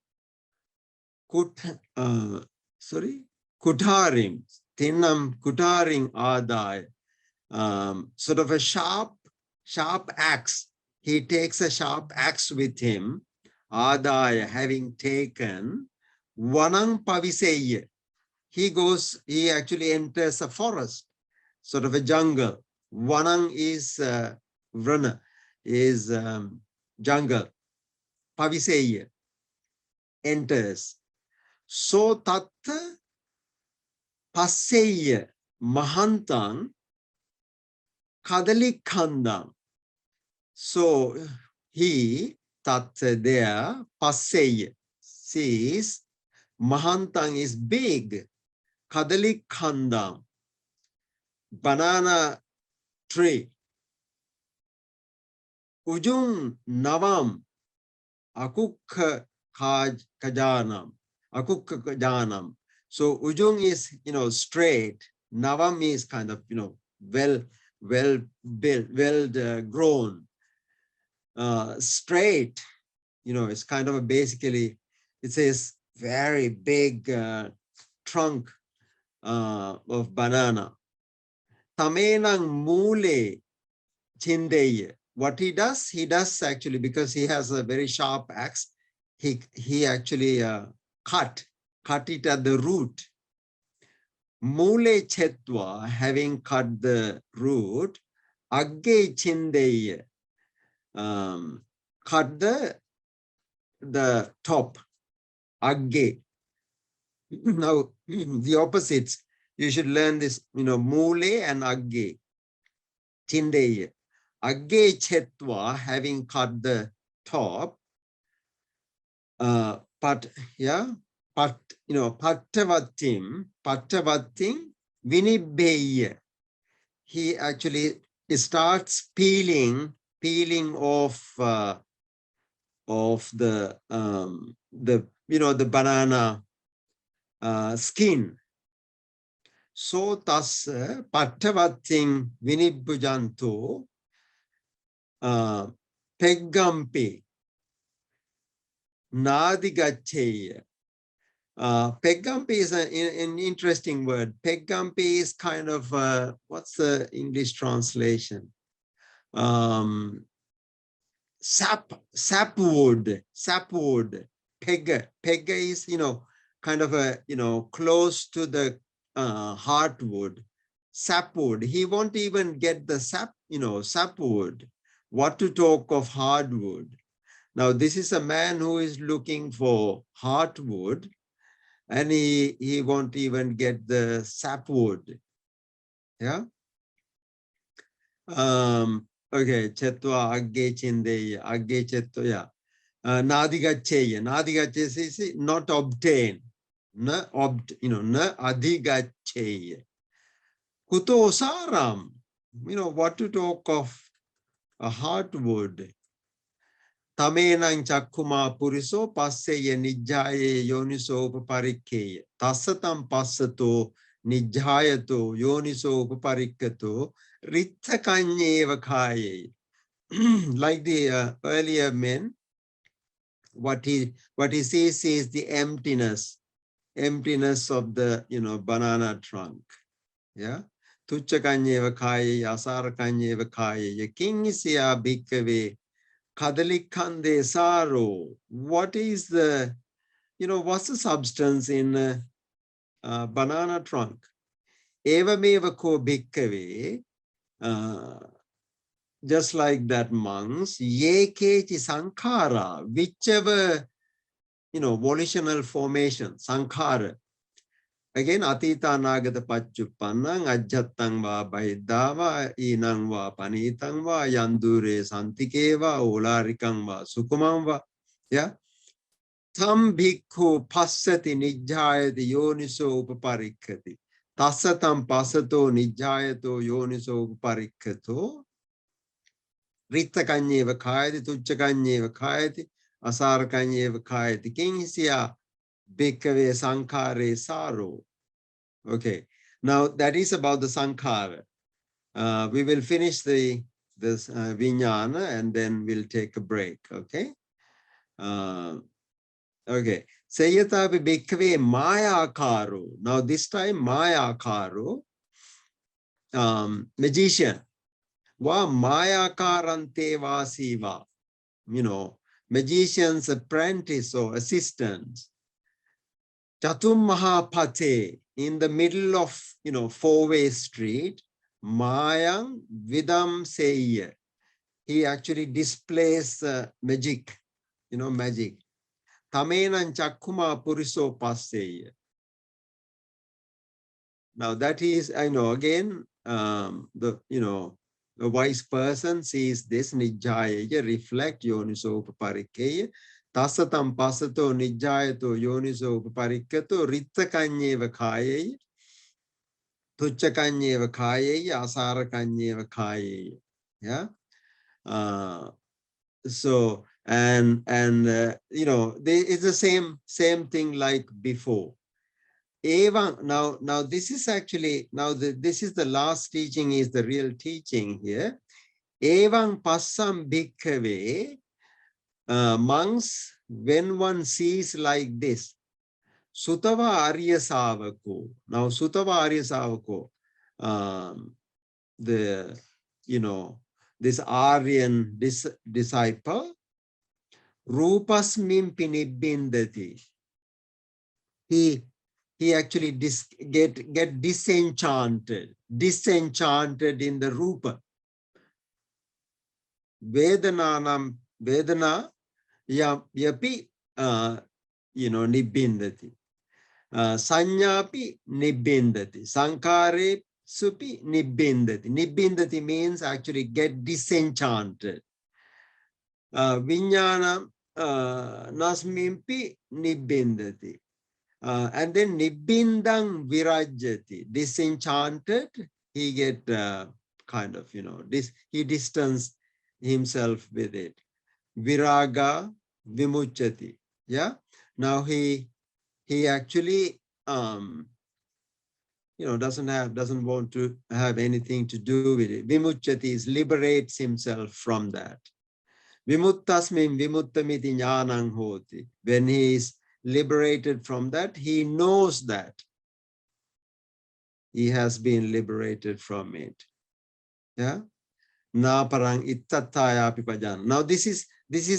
kutarim. Tinham kutaring adai. Sort of a sharp axe. He takes a sharp axe with him. Adaya, having taken. Vanang paviseye. He actually enters a forest, sort of a jungle. Vanang is vrana, is jungle. Paviseye, enters. So tatta passeya mahantang kadalikhandam. So he, tatta there, passeya, sees mahantang is big. Kadalikhandam, banana tree. Ujung navam akukha kajanam. Akukha kajanam. So ujung is, you know, straight. Navam is kind of, you know, well built, well grown. Straight, you know, it's kind of a basically, it says very big trunk of banana. Tamenang mule chindeye. What he does actually, because he has a very sharp axe, he actually cut it at the root. Mule chetwa, having cut the root, agge chindeye, cut the the top, agge. Now, the opposites, you should learn this, mule and agge. Chindeye. Agge chetwa, having cut the top, pattavatim vinibbeya. He actually starts peeling off the banana skin. So tas pattavatim vinibbujanto peggampi nadigacheya. Peggampi is an interesting word. Peggampi is kind of, what's the English translation? Sapwood. Pegga is, kind of a, close to the heartwood. Sapwood. He won't even get the sapwood. What to talk of hardwood? Now, this is a man who is looking for heartwood, and he won't even get the sapwood. Yeah. Okay. Chetwa agge chindeya, agge chetwa. Yeah. Nadigacheya. Nadigacheya is not obtain. Na adigacheya. Kuto saram. What to talk of a heartwood. Tamenang chakkuma puriso passeya nijjaye yoniso upaparikkeya. Tassatam passato nijjayato yoniso upaparikkato ritthakanyeva khaye. Like the earlier men, what he says is the emptiness of the banana trunk. Yeah. Tuchakanyeva khaye, asarakanyeva khaye. Kingisya bhikkave Kadalikande saro. What is the, what's the substance in banana trunk? Evameva ko bhikkave, just like that monks, yekechi sankhara, whichever, volitional formation, sankhara. Again, atita nagata pachupannang ajjattang va bahidava inang va panitang va yandure santikeva olarikang va sukumang va. Yeah. Tam bhikkhu passati nijjayati yoniso upaparikkati. Tassatam passato nijjayato yoniso upaparikkato. Rittakanyeva khayati, tuchakanyeva khayati, asarakanyeva khayati. Kingsya bhikkave sankhare saro. Okay, now that is about the sankhara. We will finish this vijnana and then we'll take a break. Okay. Okay. Sayatapi bhikkave mayakaro. Now this time mayakaro, magician. Va mayakarante vasiva. Magician's apprentice or assistant. Chatum Mahapate, in the middle of, four-way street, Mayang Vidam Seiya. He actually displays magic, magic. Tamenan Chakkuma Puriso Passeya. Now that is, again, the wise person sees this Nijjaya, reflect Yoniso Upaparikkeya. Tassatam passato nijjayato yoniso upaparikkato rittakanyeva khaye tuchakanyeva khaye asarakanyeva khaye. Yeah. So it's the same thing like before. Evan, now this is actually this is the last teaching, is the real teaching here. Evan passam bhikkave. Monks, when one sees like this, Sutava Arya Savako. Now, Sutava Arya Savako, this Aryan disciple, Rupasmin Pinibindati. He actually get disenchanted in the Rupa. Vedana yapi nibbindati. Sanyapi nibbindati. Sankare supi nibbindati. Nibbindati means actually get disenchanted. Vijnana nasmimpi nibbindati. And then nibbindang virajyati. Disenchanted, he get kind of, he distanced himself with it. Viraga vimuchati. Yeah. Now he actually doesn't want to have anything to do with it. Vimuchati is liberates himself from that. Vimuttasmin vimuttamiti jnanang hoti. When he is liberated from that, he knows that he has been liberated from it. Yeah. Na parang ittataya pipajan. Now this is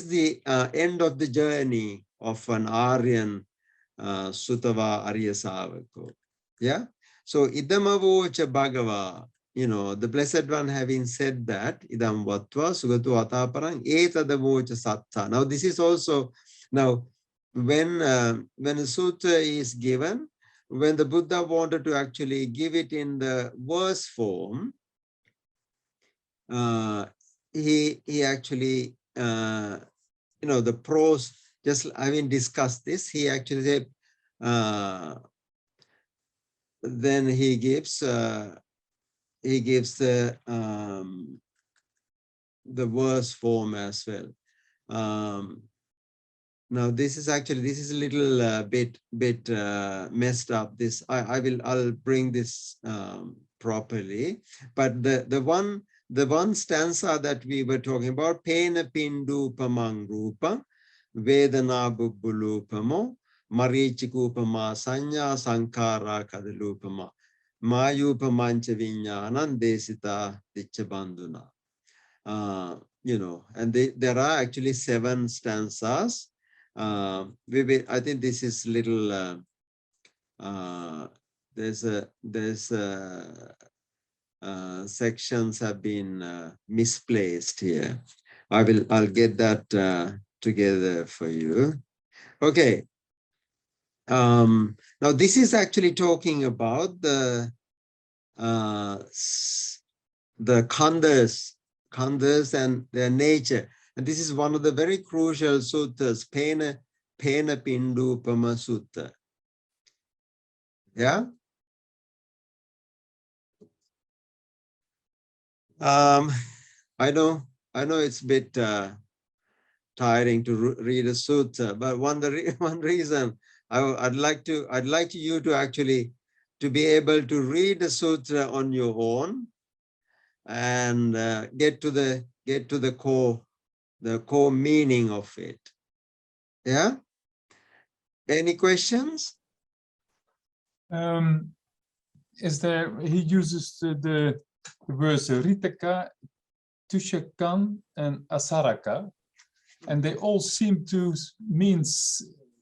the end of the journey of an Aryan Sutava Arya Savako. Yeah. So idamavocha bhagava, the Blessed One having said that, idam vatva sugatu ataparang etadavocha satta. Now this is also, now when a sutra is given, when the Buddha wanted to actually give it in the verse form, he actually, the prose, just having discussed this, he actually said, then he gives the verse form as well. Now this is a little bit messed up. This I'll bring this properly. But the one stanza that we were talking about, Pena Pindu Pamang Rupa, Vedana Bubbulupamo, Marichikupama Sanya Sankara Kadalupama, Mayupamancha Vinyanan Desita Dichabanduna. And there are actually 7 stanzas. I think this is little, there's sections have been misplaced here. I'll get that together for you. Okay. Now this is actually talking about the khandhas and their nature. And this is one of the very crucial sutras, Pena Pindupama Sutta. Yeah. I know it's a bit tiring to read a sutta, but one reason I'd like you to actually to be able to read the sutra on your own and get to the core meaning of it. Yeah. Any questions? Is there? He uses the words Ritaka, Tushakan, and Asaraka, and they all seem to mean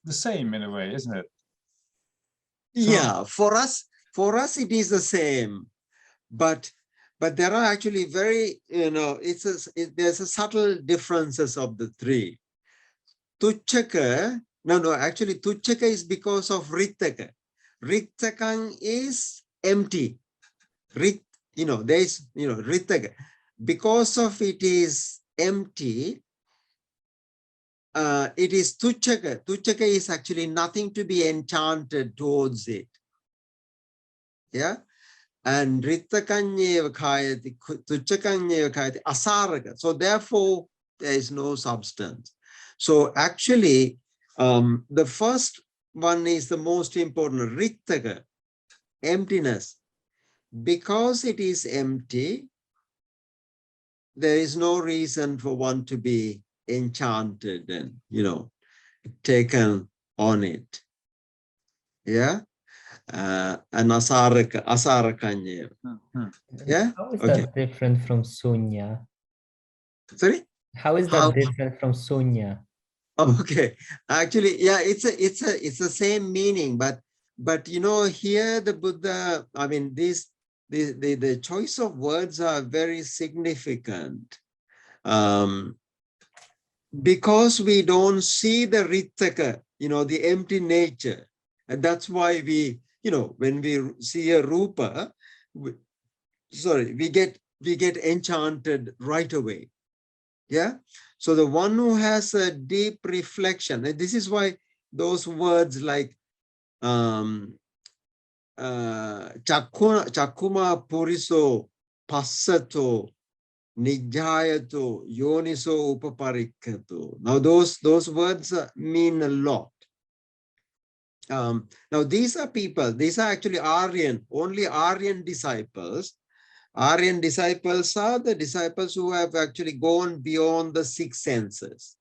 the same in a way, isn't it? So, yeah, for us it is the same, but there are actually very, there's a subtle differences of the 3. Tuchaka, actually Tuchaka is because of Ritaka. Ritakang is empty. There is, Ritaka. Because of it is empty, it is Tuchaka. Tuchaka is actually nothing to be enchanted towards it. Yeah. And Ritakanyeva Kayati, Tuchakanyeva Kayati, Asaraka. So therefore, there is no substance. So actually, the first one is the most important, Ritaka, emptiness. Because it is empty, there is no reason for one to be enchanted and, taken on it. Yeah. And Asarakanya. Yeah. How is that different from Sunya? Sorry? How is that different from Sunya? Okay. Actually, yeah, it's the same meaning, but here the Buddha, I mean, the choice of words are very significant. because we don't see the Rittaka, the empty nature. And that's why we, when we see a Rupa, we get enchanted right away. Yeah. So the one who has a deep reflection, and this is why those words like Chakuma Puriso Passato Nijayato Yoniso Upaparikato. Now those words mean a lot. Now these are people, these are actually Aryan, only Aryan disciples. Aryan disciples are the disciples who have actually gone beyond the six senses.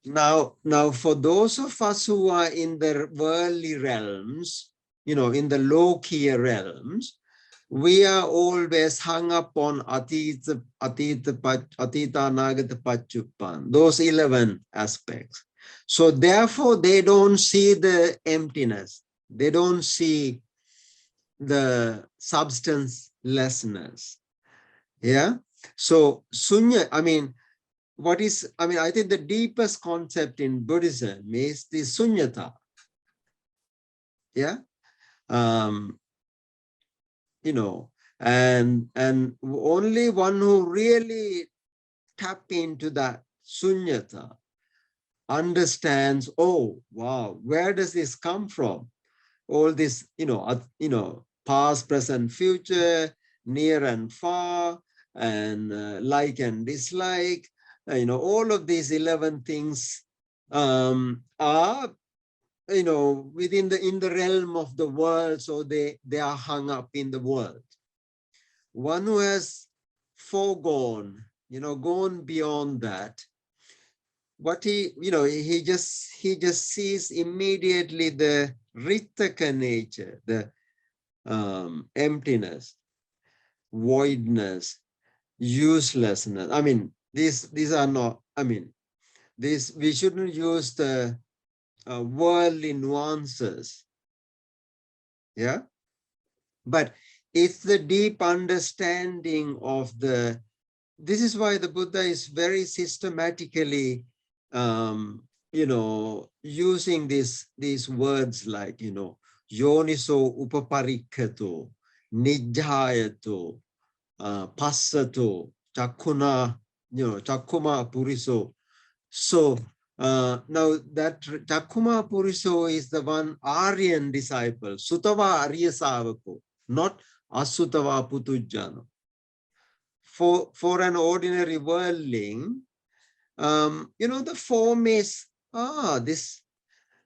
Now for those of us who are in the worldly realms, in the low-key realms, we are always hung up on Atita, Nagata, Pachupan, those 11 aspects. So therefore, they don't see the emptiness. They don't see the substancelessness. Yeah. So Sunya, I think the deepest concept in Buddhism is the Sunyata. Yeah. And only one who really tap into that Sunyata understands, oh, wow, where does this come from? All this, past, present, future, near and far, and like and dislike, all of these 11 things are, within in the realm of the world, so they are hung up in the world. One who has foregone, gone beyond that, what he just sees immediately the Rittaka nature, the emptiness, voidness, uselessness. These are not, we shouldn't use the worldly nuances. Yeah. But it's the deep understanding of this is why the Buddha is very systematically, using these words like, Yoniso upaparikkato, nijjayato, passato, chakuna, chakuma puriso. So now that Chakuma Puriso is the one Aryan disciple, Sutava Arya Savako, not Asutava Putujjano. For an ordinary worldling, the form is, this,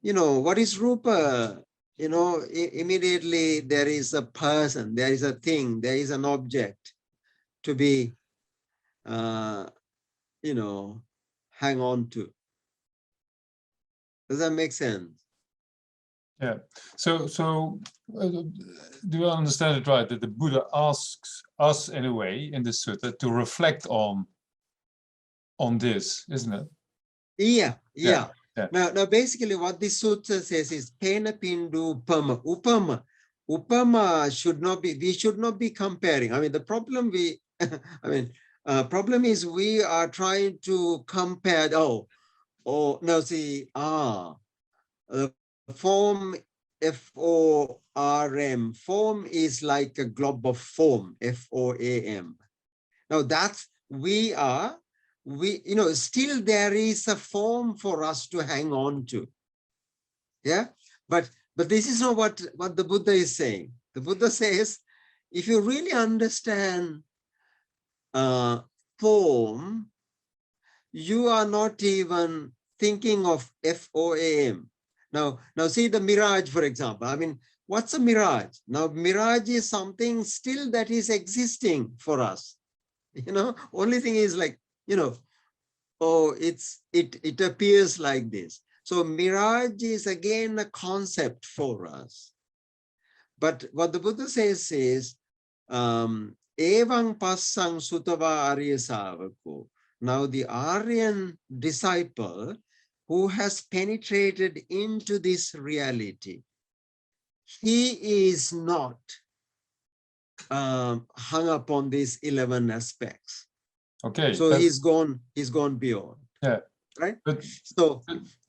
what is Rupa? Immediately there is a person, there is a thing, there is an object to be, hang on to. Does that make sense? Yeah. So do I understand it right that the Buddha asks us in a way in the sutta to reflect on this, isn't it? Yeah. Yeah. Now basically what this sutta says is Pena Pindu Upama. Upama should not be, we should not be comparing. The problem problem is we are trying to compare, form FORM, form is like a glob of foam, FOAM. Now that's, still there is a form for us to hang on to. Yeah. But this is not what the Buddha is saying. The Buddha says, if you really understand form, you are not even thinking of FOAM. Now see the mirage, for example. What's a mirage? Now, mirage is something still that is existing for us. Only thing is like, it appears like this. So mirage is again a concept for us. But what the Buddha says is, Evang passang sutava arya savako. Now the Aryan disciple who has penetrated into this reality, he is not hung up on these 11 aspects. Okay. So he's gone beyond. Yeah. Right. But, So,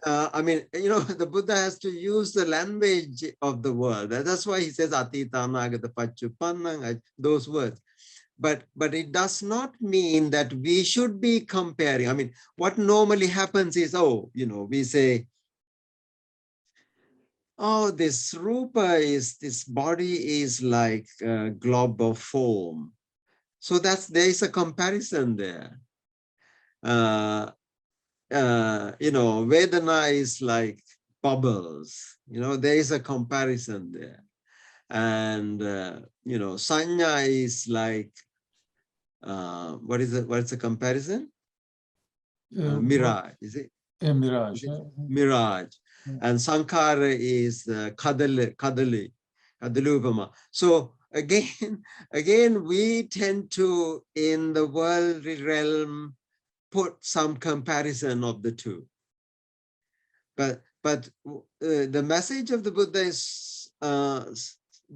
I mean, you know, the Buddha has to use the language of the world. That's why he says Atita, Anagata, Paccupannang, those words. But it does not mean that we should be comparing. I mean, what normally happens is, oh, you know, we say, oh, this Rupa this body is like a glob of foam. So there is a comparison there. You know, Vedana is like bubbles. You know, there is a comparison there. And, you know, Sanya is like, what is the comparison? Mirage, is it? Mirage. Is it? Mirage. And Sankara is Kadalupama. So again, we tend to, in the worldly realm, put some comparison of the two. But the message of the Buddha is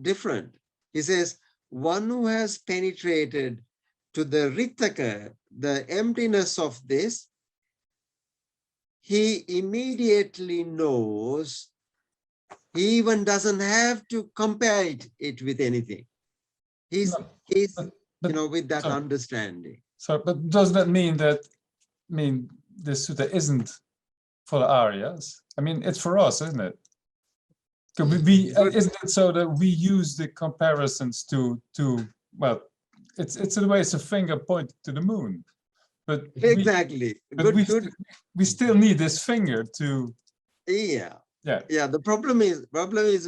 different. He says, one who has penetrated to the Ritaka, the emptiness of this, he immediately knows. He even doesn't have to compare it with anything. He's you know, with that understanding. So, but does that mean that, this sutta isn't for the Aryas? I mean, it's for us, isn't it? Isn't it so that we use the comparisons to well, it's the way it's a finger pointed to the moon, but exactly. We still need this finger to. Yeah. The problem is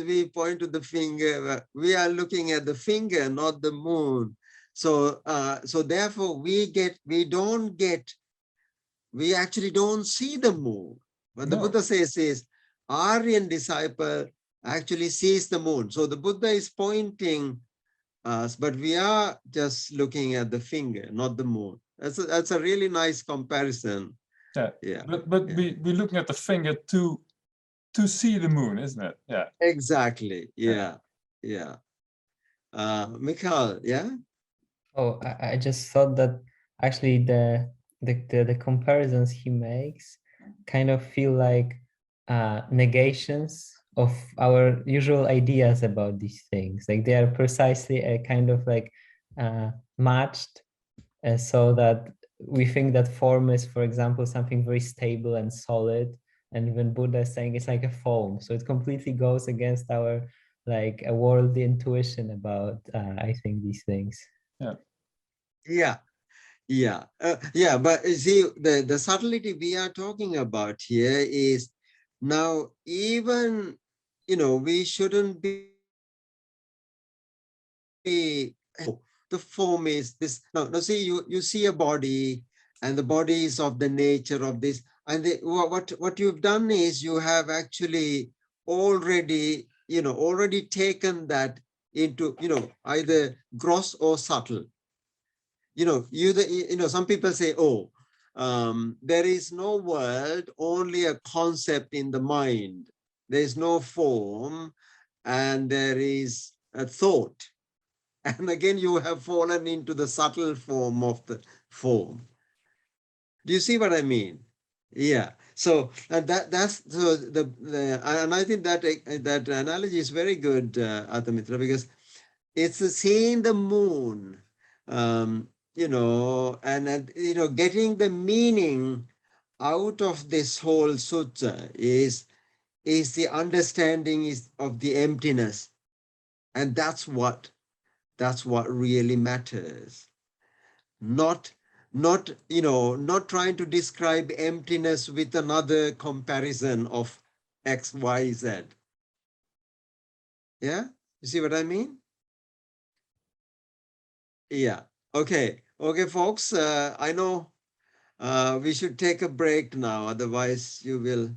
we point to the finger. We are looking at the finger, not the moon. So therefore we actually don't see the moon. What the Buddha says is, Aryan disciple actually sees the moon. So the Buddha is pointing us, but we are just looking at the finger, not the moon. That's a really nice comparison. Yeah. But we're looking at the finger to see the moon, isn't it? Yeah. Exactly. Yeah. Mikhail, yeah? Oh, I just thought that actually the comparisons he makes kind of feel like negations of our usual ideas about these things. Like they are precisely a kind of like matched, so that we think that form is, for example, something very stable and solid, and when Buddha is saying it's like a foam, so it completely goes against our like a worldly intuition about I think these things. But you see, the subtlety we are talking about here is, now even, you know, we shouldn't be the form is this. No, see, you see a body, and the body is of the nature of this, and what you've done is you have actually already taken that into, you know, either gross or subtle. You know, some people say, oh, there is no world, only a concept in the mind. There is no form, and there is a thought. And again, you have fallen into the subtle form of the form. Do you see what I mean? Yeah. So and I think that analogy is very good, Atamitra, because it's seeing the moon, you know, and you know, getting the meaning out of this whole sutta is the understanding of the emptiness, and that's what really matters. Not trying to describe emptiness with another comparison of X, Y, Z. Yeah, you see what I mean? Yeah. Okay, folks. I know we should take a break now, otherwise you will.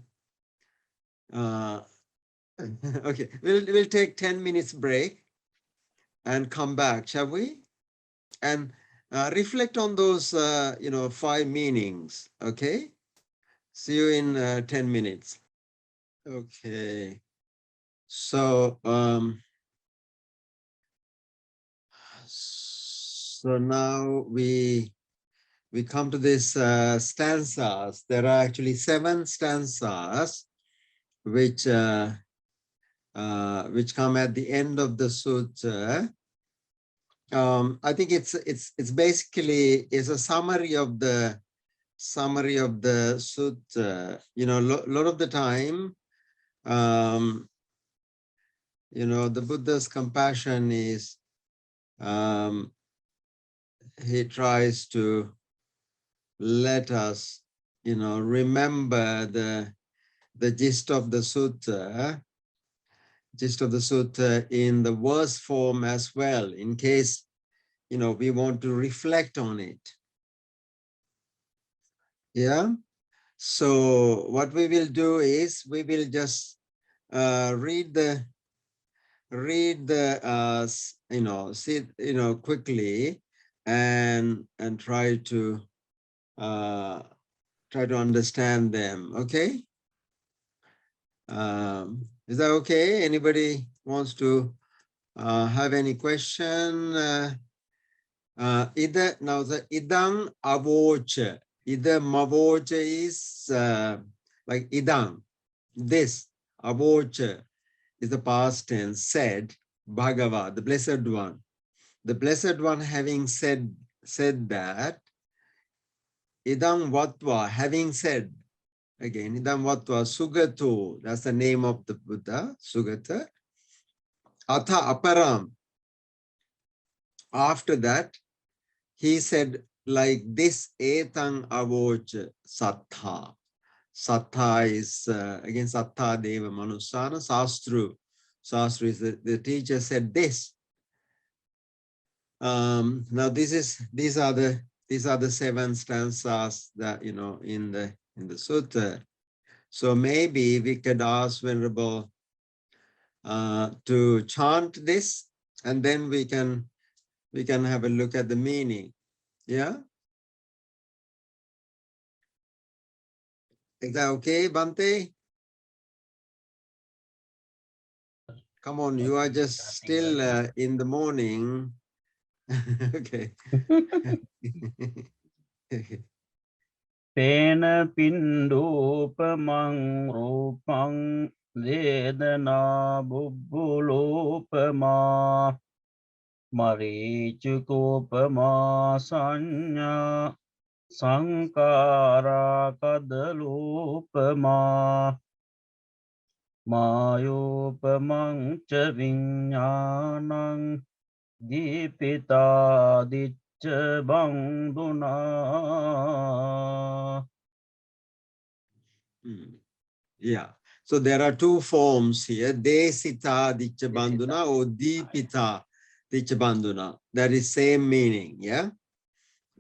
Okay, we'll take 10 minutes break and come back, shall we? And reflect on those 5 meanings. Okay. See you in 10 minutes. Okay. So so now we we come to this stanzas. There are actually 7 stanzas which come at the end of the sutta. I think it's basically is a summary of the sutta. You know, a lot of the time, you know, the Buddha's compassion is he tries to let us, you know, remember the gist of the sutta in the verse form as well, in case, you know, we want to reflect on it. Yeah. So what we will do is we will just read the you know, see, you know, quickly and try to understand them. Okay. Is that okay? Anybody wants to have any question? Either now the idang avocha, either mavocha is like idang, this avocha is the past tense, said Bhagava, the Blessed One. The Blessed One having said that, idang vatva, having said, again, idam vatva sugato, that's the name of the Buddha, Sugata. Atha aparam, after that, he said like this, etang avocha sattha. Sattha is, again, sattha deva manusana, sastru. Sastru is the teacher said this. Now these are the 7 stanzas that, you know, in the sutta. So maybe we could ask Venerable to chant this, and then we can have a look at the meaning. Yeah. Is that okay, Bhante? Come on, you are just still in the morning. Okay. Pena pindupamang rupang vedana bubbulupama marichukupama sanya sankara kadalupama mayupamang cha vinyanang dipita dicca bandhuna. Yeah. So there are 2 forms here, desita dicca bandhuna or dipita dicca bandhuna. That is same meaning, yeah?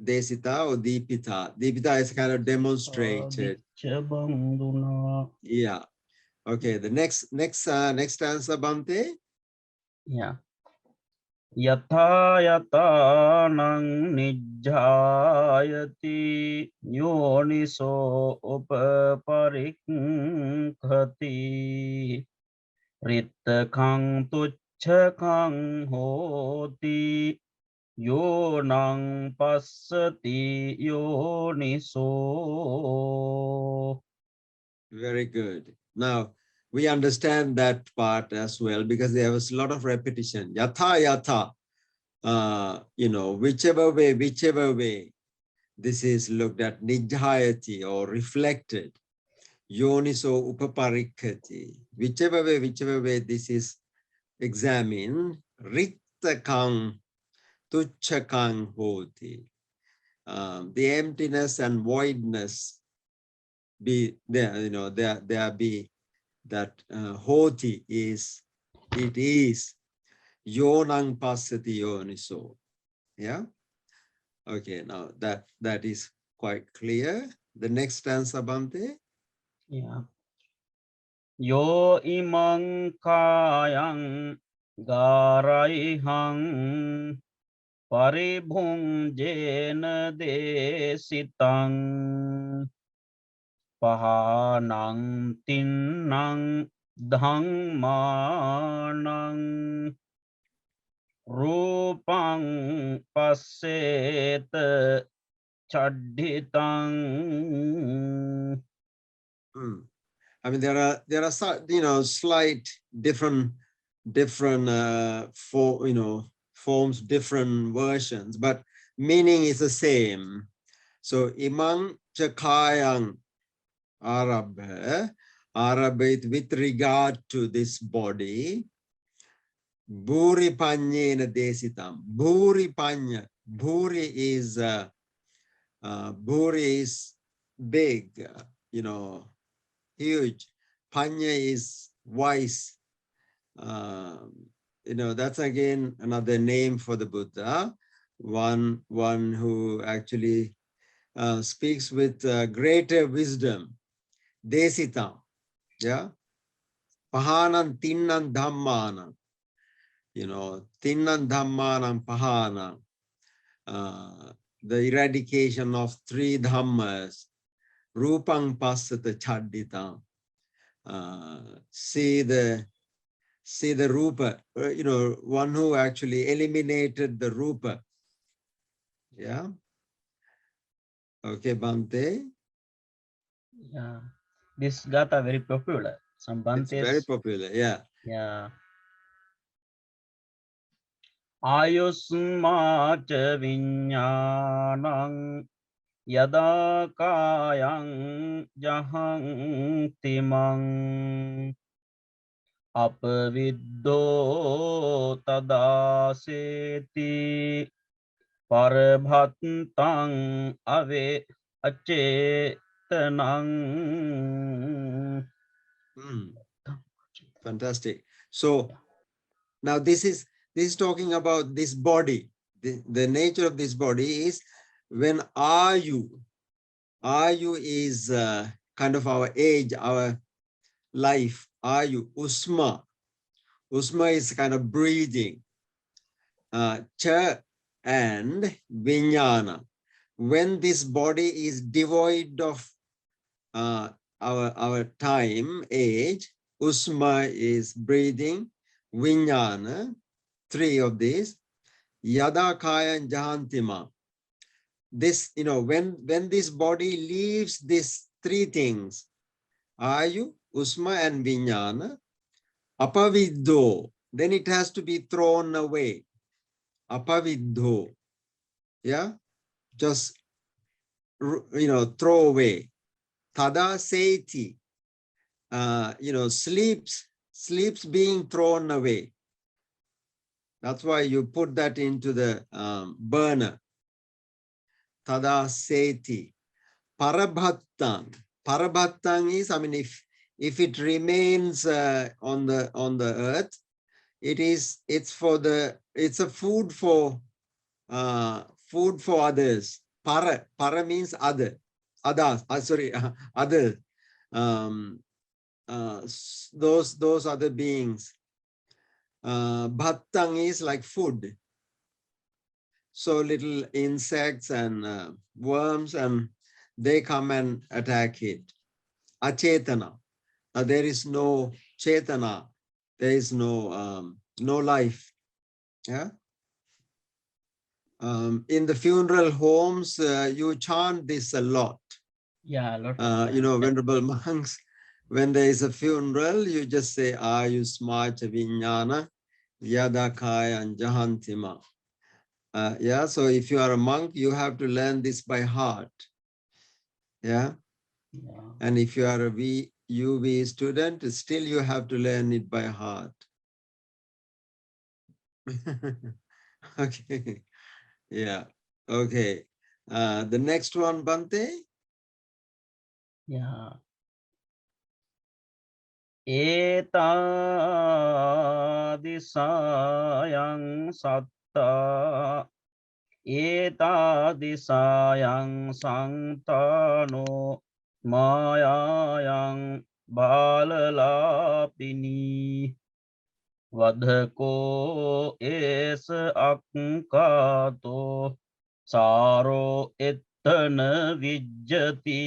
Desita or dipita. Dipita is kind of demonstrated. Yeah. Okay, the next stanza, Bhante. Yeah. Yatha yatha nang nijjhayati yoniso upaparikhati rittakhang tuchchakhang hoti yonang passati yoniso. Very good. Now, we understand that part as well because there was a lot of repetition. Yatha, yatha, you know, whichever way, this is looked at, nijjhayati or reflected. Yoniso upaparikkati. Whichever way this is examined. Rittakang tuchchakang hoti. The emptiness and voidness be there, you know, there be that hoti is, it is yonang passati yoniso. Yeah. Okay, now that is quite clear. The next stanza, Bhante. Yeah. Yo imang kayang garayhang paribhung jena desitang pahanang tinnang dhangmanang rupang paseta chadditang. I mean, there are slight different forms, different versions, but meaning is the same. So imang chakayang arabha with regard to this body. Bhuri panyena desitam. Bhuri panya. Bhuri is big, huge. Panya is wise. That's again another name for the Buddha. One who actually speaks with greater wisdom. Desitam. Yeah. Pahanan tinnan dhammanam. Tinnan dhammanam pahana. The eradication of 3 dhammas. Rupang passata chadditam. See the Rupa, one who actually eliminated the Rupa. Yeah. Okay, Bhante. Yeah, this gatha very popular. Some Bhantes. It's very popular. Yeah. Yeah. Ayusmacha vinyanang yada kayang jahang timang apaviddo tadaseti parabhatang ave acetanang. Fantastic. So now this is talking about this body. The nature of this body is when Ayu is kind of our age, our life. Ayu, Usma. Usma is kind of breathing. Cha and Vijnana. When this body is devoid of our time, age, Usma is breathing, Vijnana, 3 of these, Yada Kaya and Jahantima. This, when this body leaves these 3 things, Ayu, Usma and Vijnana, Apaviddo, then it has to be thrown away. Apaviddo. Yeah, just, throw away. Tada seti, sleeps being thrown away. That's why you put that into the burner. Tada seti. Parabhattang. Parabhattang is, if it remains on the earth, it's a food for others. Para means other. Others. Other. Those other beings. Bhattang is like food. So little insects and worms, and they come and attack it. Achetana. There is no chetana. There is no life. Yeah. In the funeral homes, you chant this a lot. Yeah, a lot. Venerable monks, when there is a funeral, you just say Ayusmacha Vijnana Yadakaya and Jahantima. Yeah, so if you are a monk, you have to learn this by heart. Yeah. And if you are a UV student, still you have to learn it by heart. Okay. Yeah. Okay. The next one, Bhante. Yeah. Eta disayang satta eta disayang santano mayayang balalapini vadhako es akkato saro ettana vijjati.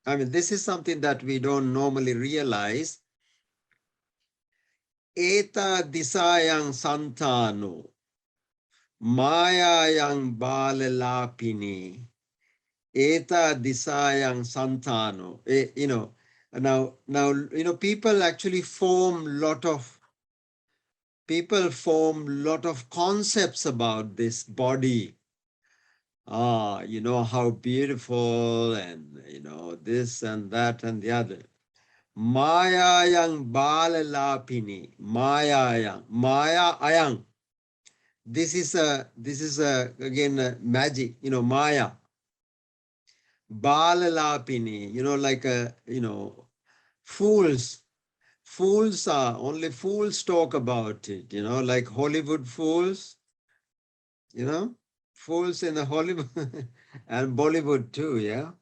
This is something that we don't normally realize. Eta disayang santano Mayayang balalapini. Eta disayang santano. Now, people actually form lot of concepts about this body. How beautiful, and this and that and the other. Mayayang balalapini. Mayayang. Maya ayang. This is again magic, Maya. Balalapini, fools. Only fools talk about it, like Hollywood fools, fools in the Hollywood and Bollywood too, yeah.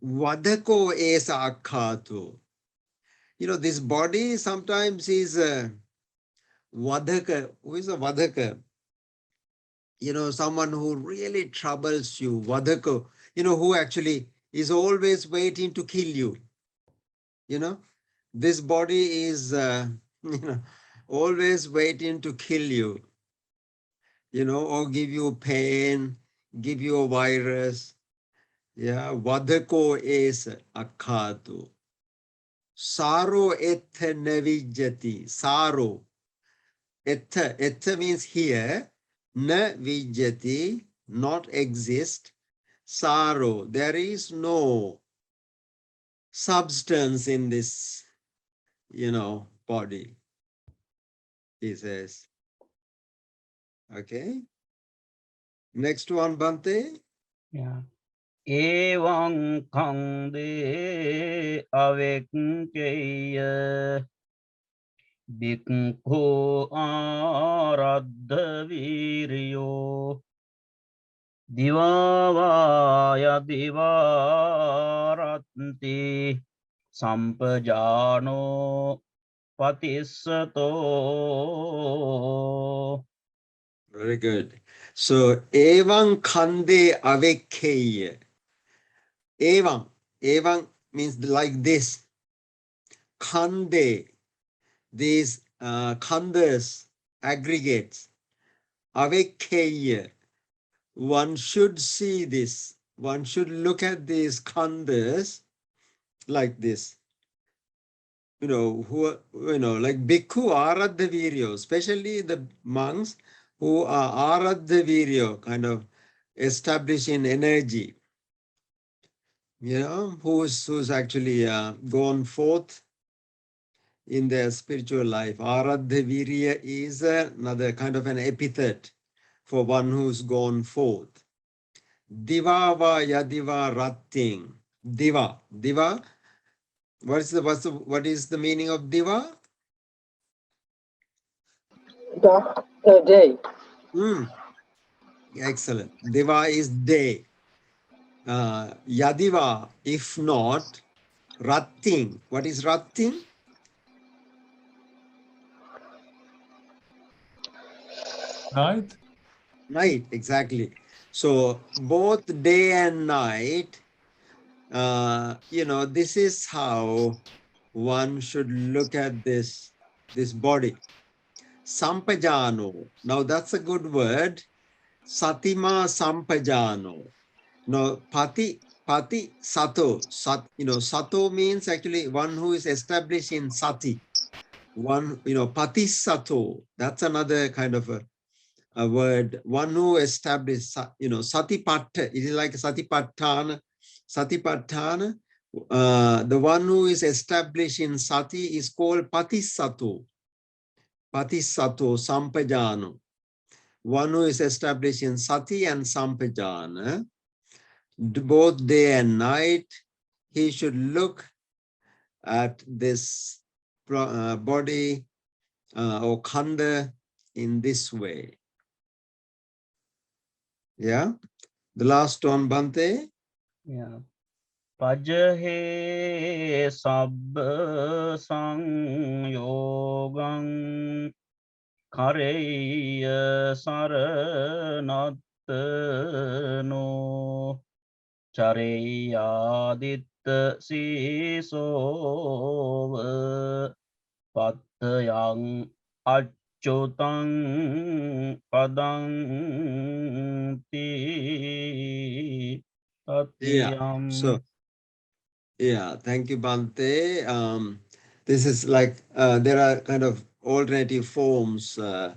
Vadako esa akhato. This body sometimes is a vadaka. Who is a vadaka? Someone who really troubles you, vadako, who actually is always waiting to kill you. This body is, always waiting to kill you, or give you pain, give you a virus. Yeah, vadako es akkhatu. Saro etta navijjati. Saro. Etta means here. Na vijjati, not exist. Saro, there is no substance in this, body, he says. Okay. Next one, Bhante. Yeah. Evaṁ khande avekkeya bhikkho āraddha viryo divāvāya divāranti sampajāno patissato. Very good. So, evaṁ khande avekkeya. Evaṁ means like this. Khande, these khandas, aggregates. Avekkeya. One should see this. One should look at these khandas like this. Like bhikkhu aradha viryo, especially the monks who are aradha viryo, kind of establishing energy. Who's actually gone forth in their spiritual life. Aradha virya is another kind of an epithet for one who's gone forth. Diva va yadiva ratting. Diva. What is the meaning of diva? Day. Excellent. Diva is day. Yadiva, if not, ratting. What is ratting? Night. Night, exactly. So both day and night, this is how one should look at this body. Sampajano. Now that's a good word. Satima sampajano. Now pati sato. Sato means actually one who is established in sati. Pati sato. That's another kind of a word. One who established, satipatta. It is like satipatthana. Satipatthana. The one who is established in sati is called patisato. Patisato sampajano. One who is established in sati and sampajana. Both day and night, he should look at this body or khanda in this way. Yeah. The last one, Bhante. Yeah. Pajahe sabba sanyogang kareya saranatano chareyaditta sisova pattayang Chotang padang ti tatyam. So yeah, thank you, Bhante. This is like there are kind of alternative forms. So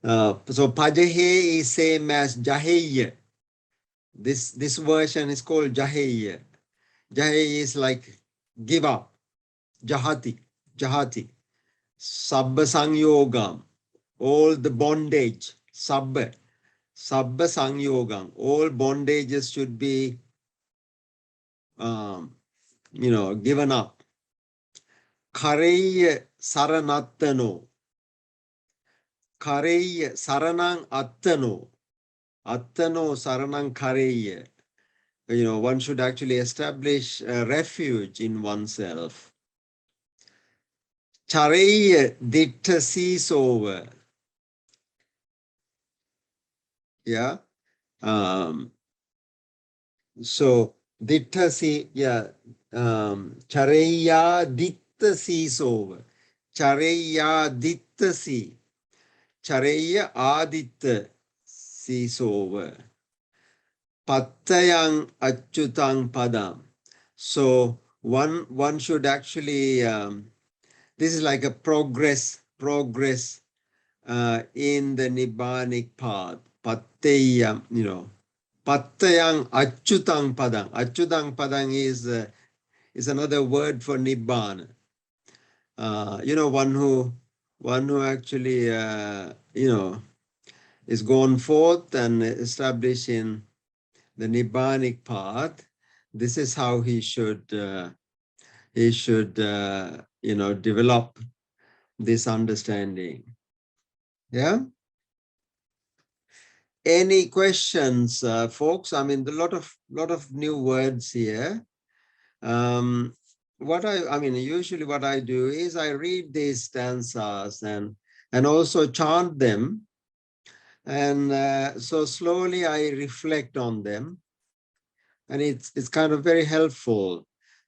pajahe is same as jaheye. This version is called jaheye. Jaheye is like give up. Jahati. Sabba sangyogam. All the bondage. Sabba sangyogam. All bondages should be given up. Kareya saranattano. Kareya saranang attano. Attano saranang kareya. One should actually establish a refuge in oneself. Chareya ditta cease over. Yeah. So ditta see, yeah. Chareya ditta cease over. Chareya ditta see. Chareya aditta cease over. Pattayang achyutang padam. So one should actually, this is like a progress in the Nibbanic path. Pattayam, Pattayang achyutang padam. Achyutang padam is another word for Nibbana. One who actually, is gone forth and established in the Nibbanic path. This is how he should develop this understanding. Yeah. Any questions, folks? I mean, a lot of new words here. Usually what I do is I read these stanzas and also chant them. And so slowly I reflect on them. And it's kind of very helpful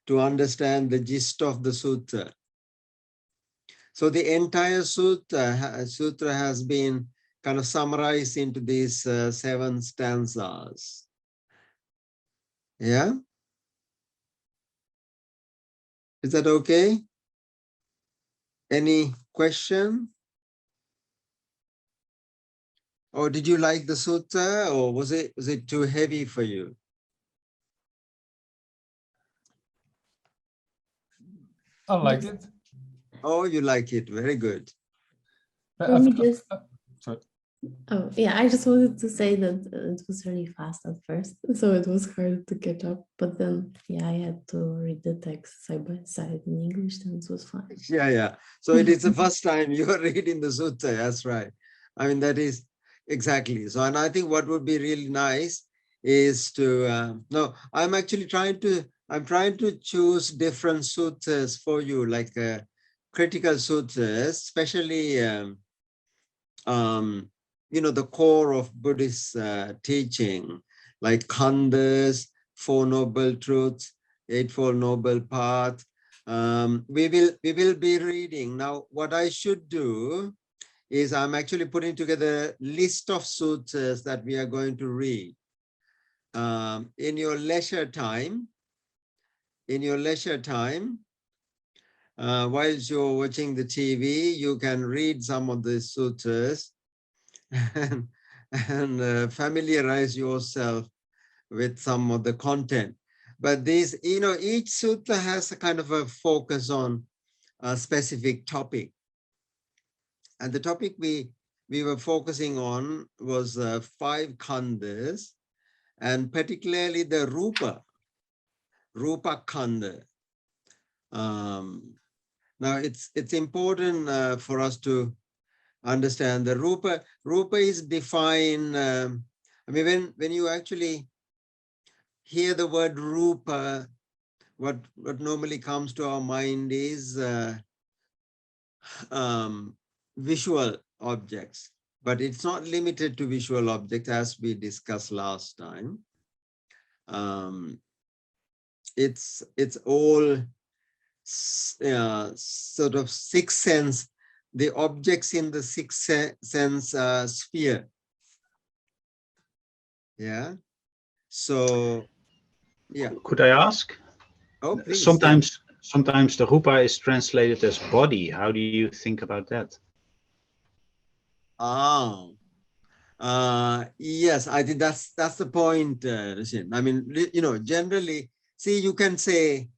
to understand the gist of the sutta. So the entire sutra has been kind of summarized into these 7 stanzas. Yeah? Is that okay? Any question? Or did you like the sutta, or was it too heavy for you? I like it. Oh, you like it. Very good. Let me just. Sorry. Oh, yeah, I just wanted to say that it was really fast at first, so it was hard to catch up. But then, yeah, I had to read the text side by side in English, and it was fine. Yeah. So it is the first time you are reading the sutta. That's right. I mean, that is exactly. So, and I think what would be really nice is to, no, I'm trying to choose different suttas for you, like critical suttas, especially, the core of Buddhist teaching, like khandhas, 4 noble truths, 8-fold noble path. We will be reading. Now, what I should do is I'm actually putting together a list of suttas that we are going to read. In your leisure time, whilst you're watching the TV, you can read some of the suttas and familiarize yourself with some of the content. But these, each sutta has a kind of a focus on a specific topic. And the topic we were focusing on was 5 khandhas, and particularly the Rupa khandha. Now it's important for us to understand the Rupa. Rupa is defined, when you actually hear the word Rupa, what normally comes to our mind is visual objects, but it's not limited to visual objects as we discussed last time. It's all sort of 6 sense the objects in the sixth sense sphere. Yeah. So, yeah. Could I ask? Oh, please. Sometimes the Rupa is translated as body. How do you think about that? Yes, I think that's the point, Rishin. I mean, you know, generally, see, you can say,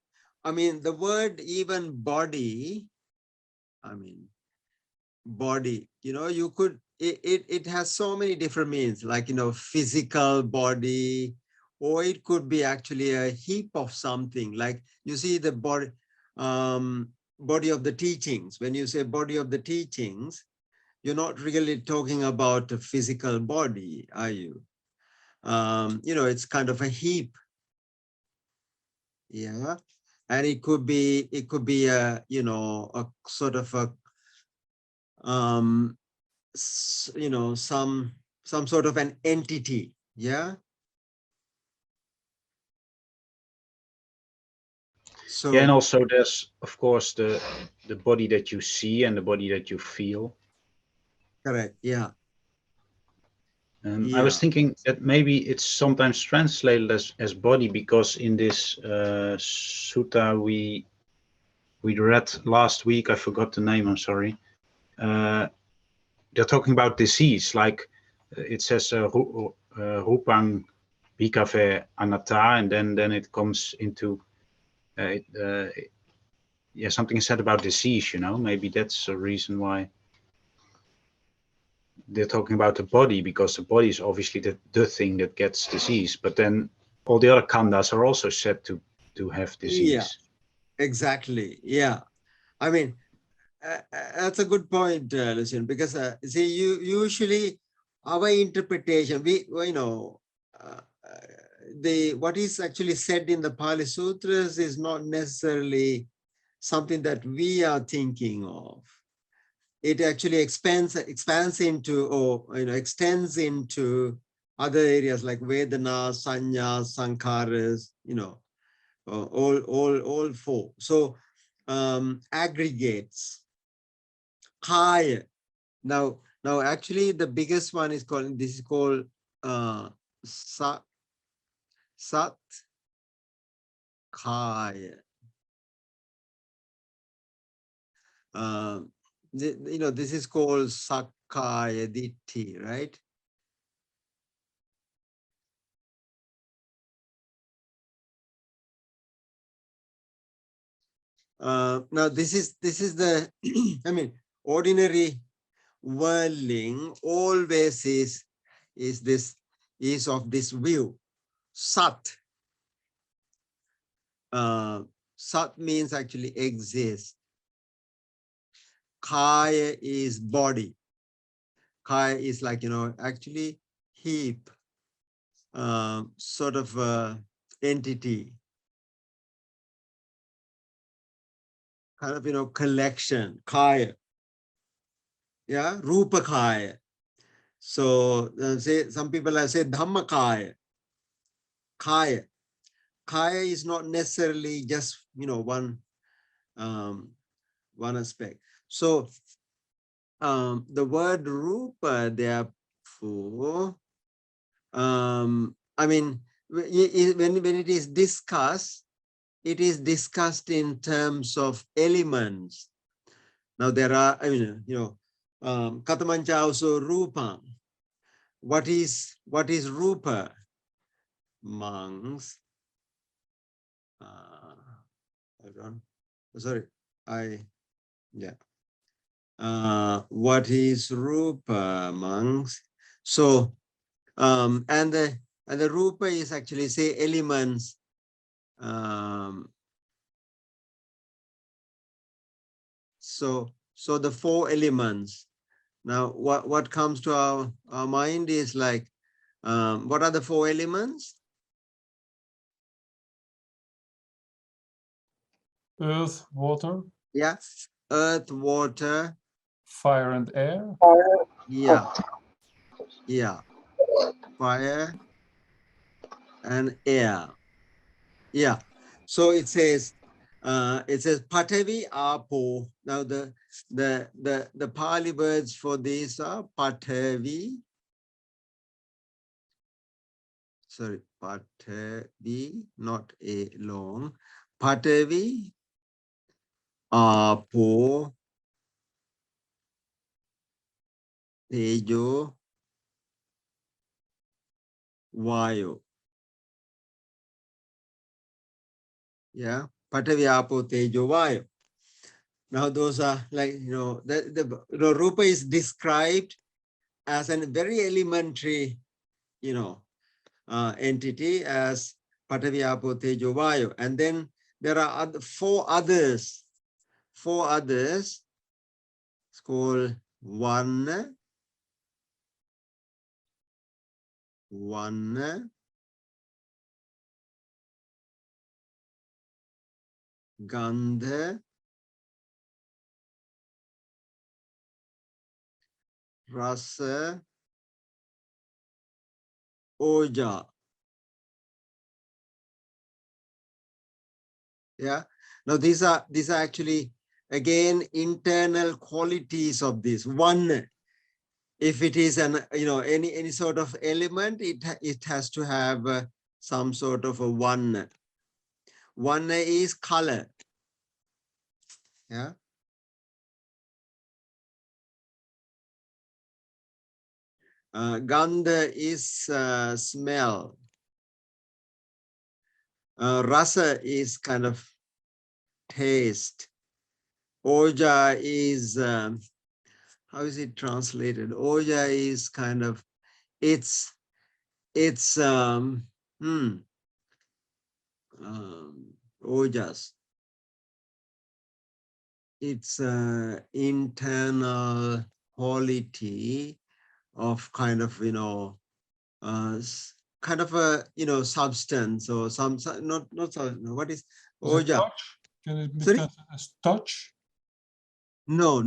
I mean, the word even body, I mean, body, you know, you could, it has so many different meanings, like, you know, physical body, or it could be actually a heap of something, like you see the body, body of the teachings. When you say body of the teachings, you're not really talking about a physical body, are you? You know, it's kind of a heap. Yeah. And it could be a, you know, a sort of a, you know, some sort of an entity. Yeah. So, yeah, and also there's, of course, the body that you see and the body that you feel. correct. Yeah. I was thinking that maybe it's sometimes translated as body, because in this sutta we read last week, I forgot the name, I'm sorry. They're talking about disease, like it says rupang bhikkhave anatta, and then it comes into yeah, something is said about disease, you know, maybe that's a reason why they're talking about the body, because the body is obviously the thing that gets disease, but then all the other khandhas are also said to have disease. Yeah, exactly. Yeah. I mean, that's a good point, Lucien, because see, usually our interpretation, you know, what is actually said in the Pali Sutras is not necessarily something that we are thinking of. It actually expands into, or you know, extends into other areas like Vedana, Sanya, Sankharas, you know, all four. So aggregates. Kaya. Now actually the biggest one is called, this is called Sat Kaya. You know, this is called Sakkaya Ditthi, right? Now this is the I mean, ordinary worldling always is of this view. Sat. Sat means actually exist. Kaya is body. Kaya is like, you know, actually heap, sort of entity. Kind of, you know, collection, kaya. Yeah, rupa kaya. So say some people say dhamma kaya. Kaya. Kaya is not necessarily just, you know, one aspect. So the word rupa, therefore, I mean, when it is discussed, it is discussed in terms of elements. Now there are, I mean, you know, Katamancha also rupa. What is rupa? Monks. Hold on. Sorry, yeah. What is rupa, monks? So, and the rupa is actually, say, elements. So the four elements. Now, what comes to our mind is like, what are the four elements? Earth, water. Yeah, earth, water, fire and air. Fire. Yeah, yeah, fire and air. Yeah. So it says Patavi Apo. Now the Pali words for these are Pathavi. Sorry, Pathavi, not a long. Pathavi, Apo, Tejo, Vayu. Yeah, Pathavi, Apo, Tejo, Vayu. Now those are like, the Rupa is described as a very elementary, entity as Pathavi, Apo, Tejo, Vayu. And then there are four others. It's called Varna, Gandha, Rasa, Oja. Yeah. Now these are actually again internal qualities of this. One, if it is an any sort of element, it has to have some sort of a one. One is color. Yeah. Gandha is smell. Rasa is kind of taste. Oja is, how is it translated? Oja is kind of, it's ojas. It's internal quality of kind of, kind of a, substance or some not what is Oja? Touch? Can it be Sorry? translated as touch? No.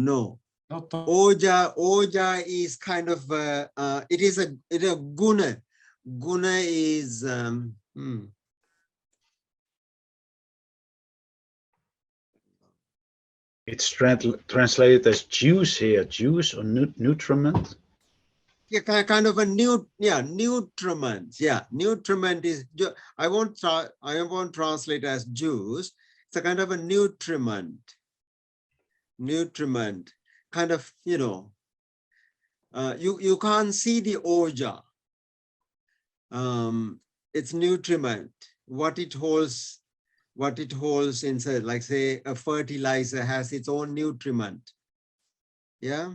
Not touch. Oja is kind of it is a guna. Guna is It's translated as juice here, juice or nutriment. Yeah, kind of a nutriment. Yeah, nutriment is. I won't translate as juice. It's a kind of a nutriment. Nutriment, kind of, you can't see the oja. It's nutriment. What it holds inside, like say a fertilizer has its own nutriment. Yeah.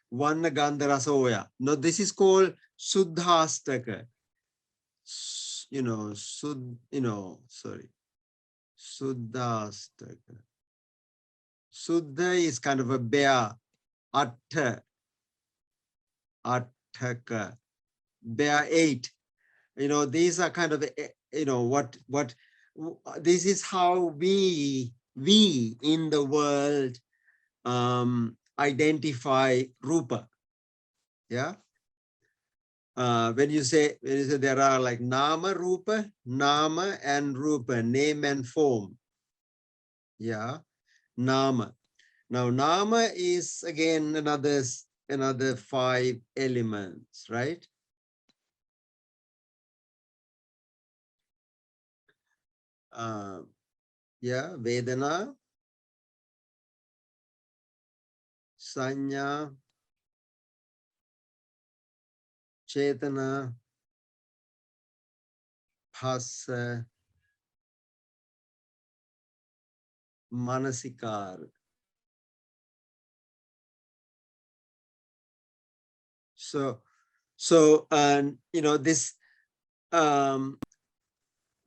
Vanna gandha rasa oya. No, this is called suddhastaka. Sorry. Suddhastaka. Suddha is kind of a bear. Attaka. Bear 8. These are kind of, what this is how we in the world identify Rupa. Yeah. When you say there are like Nama, Rupa, Nama and Rupa, name and form. Yeah. Nama. Now Nama is again another 5 elements, right? Yeah, Vedana, Sanya, Chetana, Phasa, Manasikar. So this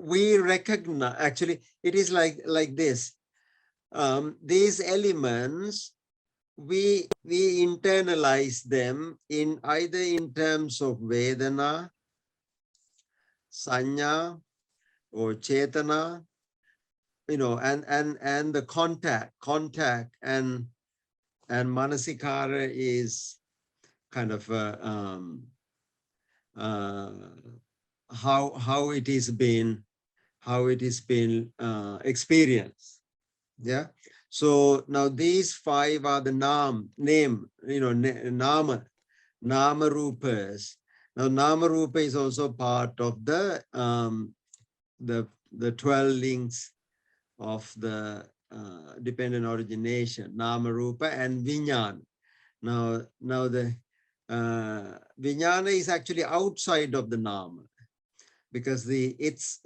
we recognize, actually it is like this. These elements, we internalize them either in terms of Vedana, Sanya or Chetana, and the contact and Manasikara is kind of how it is been experienced. Yeah. So now these 5 are the nama rupas. Now nama rupa is also part of the 12 links of the dependent origination, nama rupa and vijnana. Now the vijnana is actually outside of the nama, because its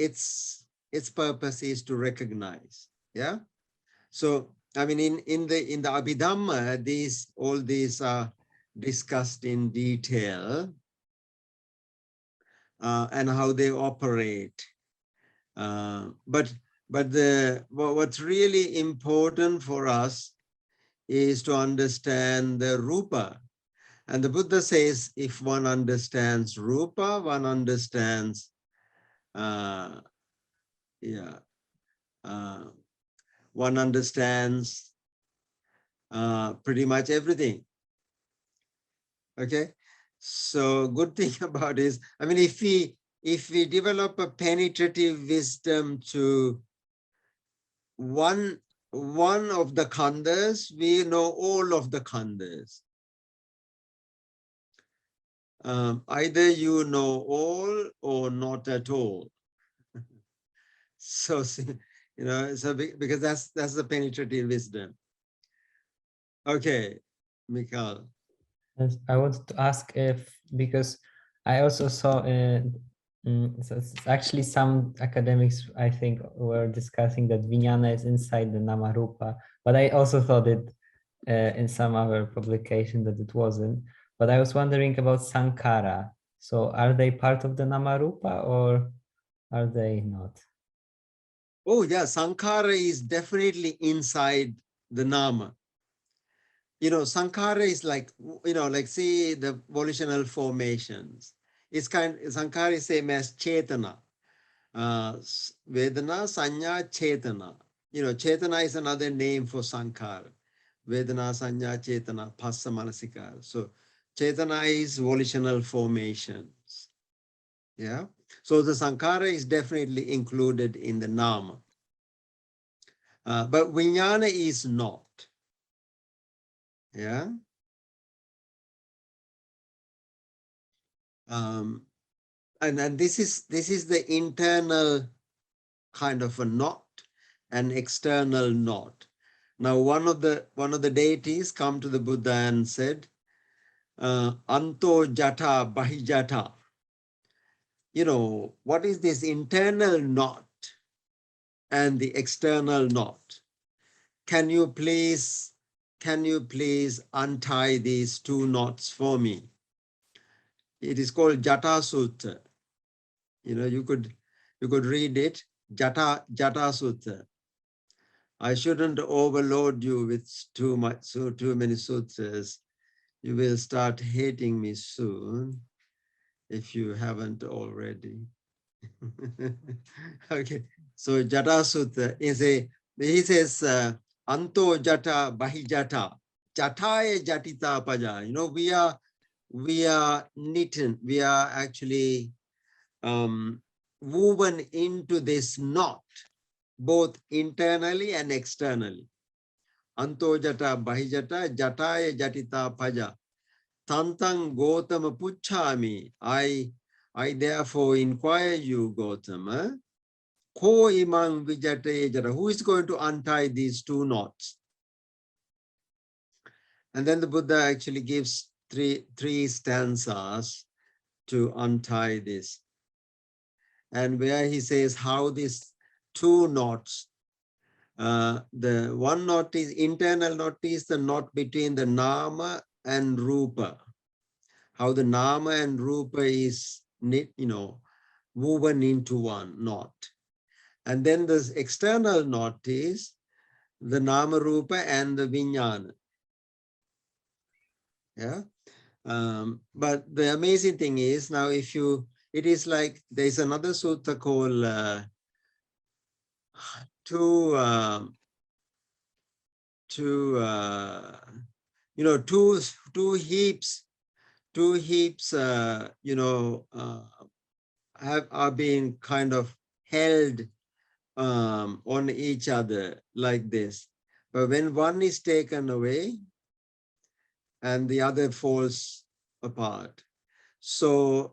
purpose is to recognize. Yeah. So I mean, in the Abhidhamma, all these are discussed in detail, and how they operate. But what's really important for us is to understand the Rupa. And the Buddha says, if one understands Rupa, one understands one understands pretty much everything. Okay, so good thing about is, I mean, if we develop a penetrative wisdom to one of the khandhas, we know all of the khandhas. Either you know all or not at all. So because that's the penetrative wisdom. Okay, Mikhail. Yes, I wanted to ask if, because I also saw so it's actually some academics, I think, were discussing that vijnana is inside the namarupa, but I also thought it in some other publication that it wasn't. But I was wondering about sankhara. So are they part of the namarupa or are they not? Oh yeah, sankhara is definitely inside the nama. Sankhara is like, like see the volitional formations. It's sankhara is same as chetana. Vedana, sanya, chetana. Chetana is another name for sankhara. Vedana, sanya, chetana, phassa, manasikara. So chetana is volitional formations. Yeah. So the sankhara is definitely included in the nama. But vijnana is not. Yeah. And this is the internal kind of a knot, an external knot. Now, one of the deities come to the Buddha and said, "Anto jata bahijata." What is this internal knot and the external knot? Can you please untie these 2 knots for me? It is called Jata Sutta. You could read it, Jata Sutta. I shouldn't overload you with too many sutras. You will start hating me soon if you haven't already. Okay, so Jata Sutta he says, Anto Jata Bahijata, Jataye Jatita Paja. We are knitted, we are actually woven into this knot, both internally and externally. Anto jata bahijata jataye jatita paja. Tantang Gotama puchami. I therefore inquire you, Gotama. Ko imang vijate jata. Who is going to untie these 2 knots? And then the Buddha actually gives three stanzas to untie this. And where he says how these 2 knots, the one knot is internal knot is the knot between the nama and rupa. How the nama and rupa is knit, woven into one knot. And then the external knot is the nama rupa and the vijnana. Yeah. But the amazing thing is now it is like there's another sutta called two heaps are being kind of held on each other like this. But when one is taken away and the other falls apart. So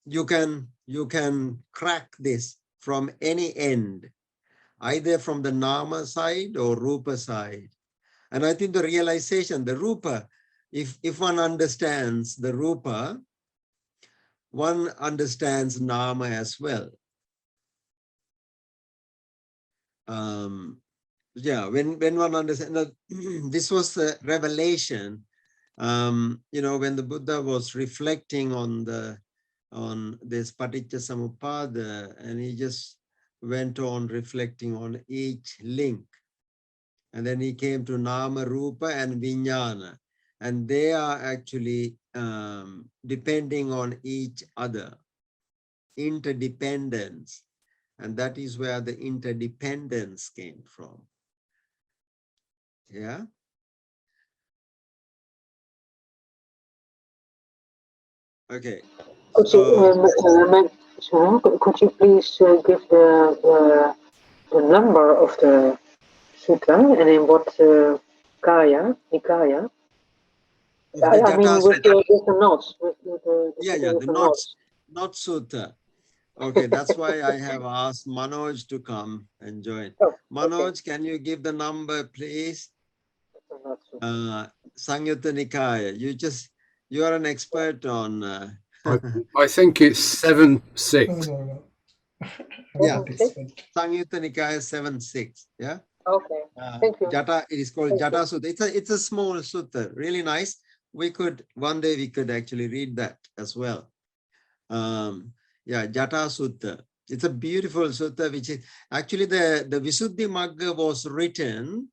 you can crack this from any end, either from the Nama side or Rupa side. And I think the realization, the Rupa, if one understands the Rupa, one understands Nama as well. Yeah, when one understands, this was the revelation. You know, when the Buddha was reflecting on this Paticca Samuppada, and he just went on reflecting on each link. And then he came to Nama, Rupa, and Vijnana. And they are actually depending on each other, interdependence. And that is where the interdependence came from. Yeah. Okay. Could you please give the number of the sutta and in what Nikaya? I mean, with the notes. The notes, not sutta. Okay, that's why I have asked Manoj to come and join. Manoj, can you give the number, please? Sunyata Nikaya. You are an expert on. I think it's 7-6. Yeah, Sunyata Nikaya 7-6. Yeah. Okay. Thank you. Jata, it is called Jata Sutta. It's a small sutta, really nice. One day we could actually read that as well. Yeah, Jata Sutta. It's a beautiful sutta, which is actually the Visuddhi Magga was written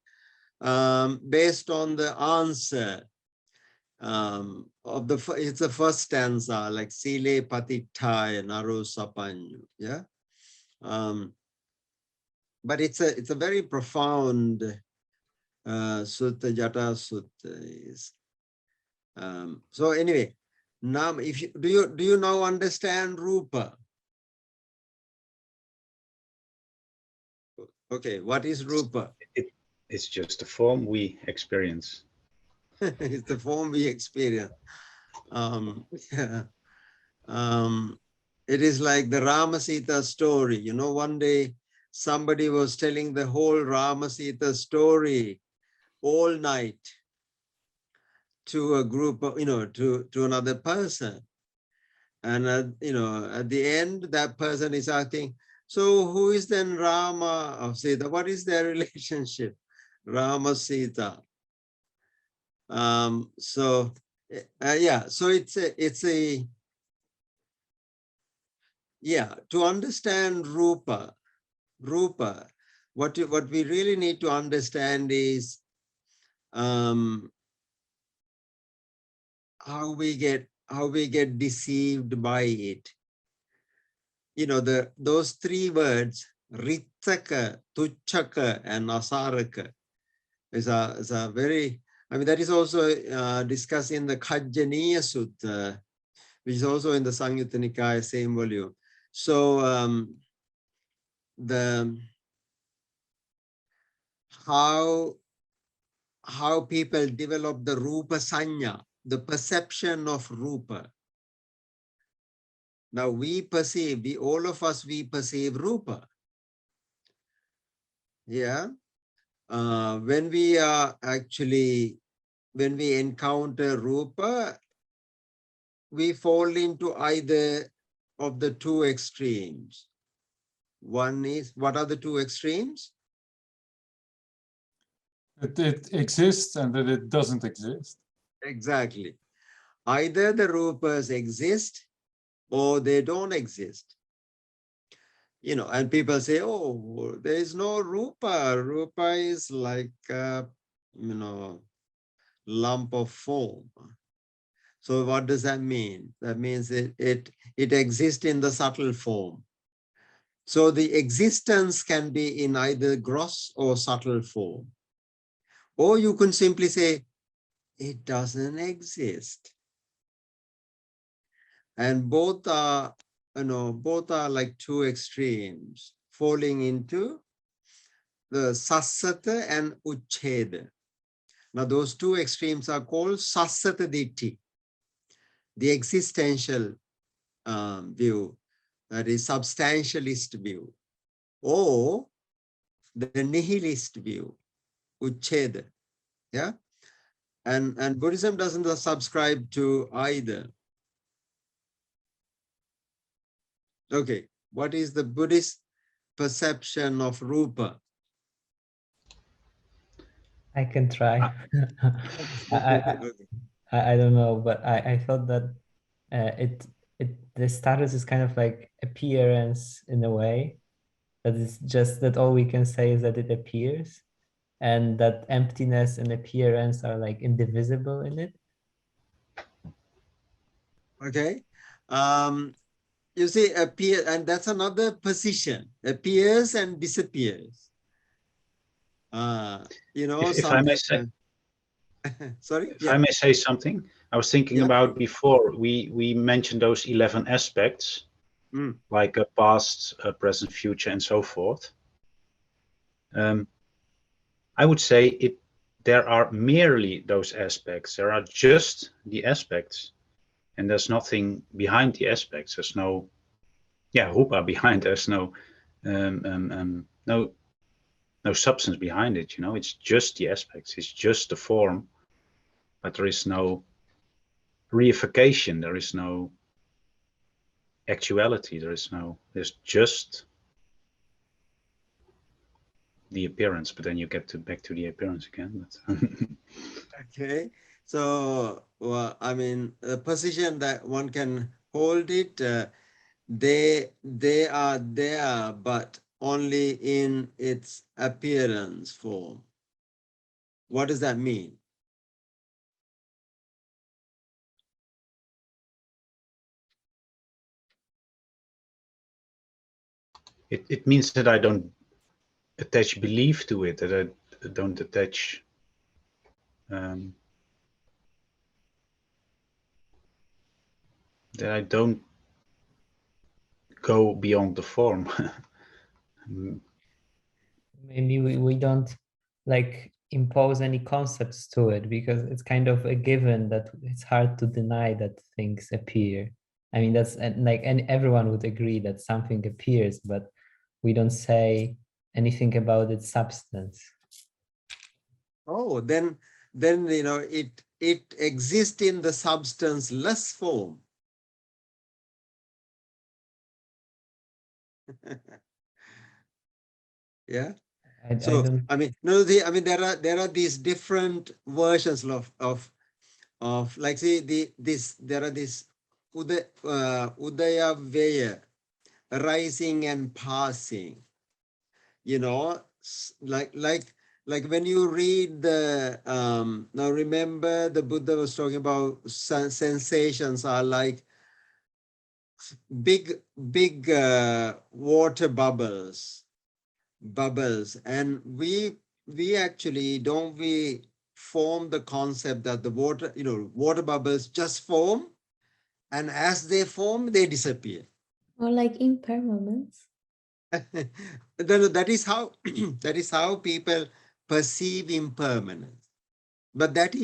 based on the answer of it's the first stanza, like Sile Patittaya Naro Sapanyu. Yeah. But it's a very profound sutta. Jata Sutta is. So anyway, now do you now understand Rupa? Okay, what is Rupa? It's just a form we experience. It's the form we experience. Yeah. It is like the Rama-Sita story. You know, one day somebody was telling the whole Rama-Sita story all night to a group of, to another person. And, at the end, that person is asking, so who is then Rama or Sita? What is their relationship? Rama-Sita. So it's a to understand Rupa, what we really need to understand is how we get deceived by it. Those three words, Rittaka, Tuchaka, and Asaraka, is a very, that is also discussed in the Kajjaniya Sutta, which is also in the Samyutta Nikaya, same volume. So how people develop the Rupa Sanya, the perception of Rupa. Now all of us perceive Rupa. Yeah. When we encounter Rupa, we fall into either of the two extremes. One is, what are the two extremes? That it exists and that it doesn't exist. Exactly. Either the Rupas exist or they don't exist. And people say, oh, there is no Rupa. Rupa is like a, lump of foam. So what does that mean? That means it exists in the subtle form. So the existence can be in either gross or subtle form. Or you can simply say, it doesn't exist. And both are like two extremes, falling into the sassata and uchcheda. Now those two extremes are called sassata ditti, the existential view, that is substantialist view, or the nihilist view, uchcheda. Yeah, and Buddhism doesn't subscribe to either. Okay, what is the Buddhist perception of Rupa? I can try. Okay. I don't know, but I thought that the status is kind of like appearance in a way. That is just that all we can say is that it appears, and that emptiness and appearance are like indivisible in it. Okay. You see, appear, and that's another position, appears and disappears. You know, If I may say, sorry. if I may say something, I was thinking about before we mentioned those 11 aspects, like a past, a present, future, and so forth. I would say there are merely those aspects. There are just the aspects, and there's nothing behind the aspects. There's no, Rupa behind. There's no substance behind it. You know, it's just the aspects. It's just the form, but there is no reification. There is no actuality. There's just the appearance. But then you get back to the appearance again. Okay. So, well, I mean, the position that one can hold it, they are there, but only in its appearance form. What does that mean? It means that I don't attach belief to it, that I don't attach that I don't go beyond the form. Maybe we don't like impose any concepts to it, because it's kind of a given that it's hard to deny that things appear. I mean, that's like, and everyone would agree that something appears, but we don't say anything about its substance. Oh, then you know, it exists in the substance-less form. Yeah. I mean, no, I mean, there are these different versions of like, see, there are this Udaya Vaya, rising and passing. You know, like when you read the now remember the Buddha was talking about sensations are like big water bubbles, and we actually don't form the concept that the water, you know, water bubbles just form, and as they form they disappear. Or like impermanence. That is how that is how people perceive impermanence, but that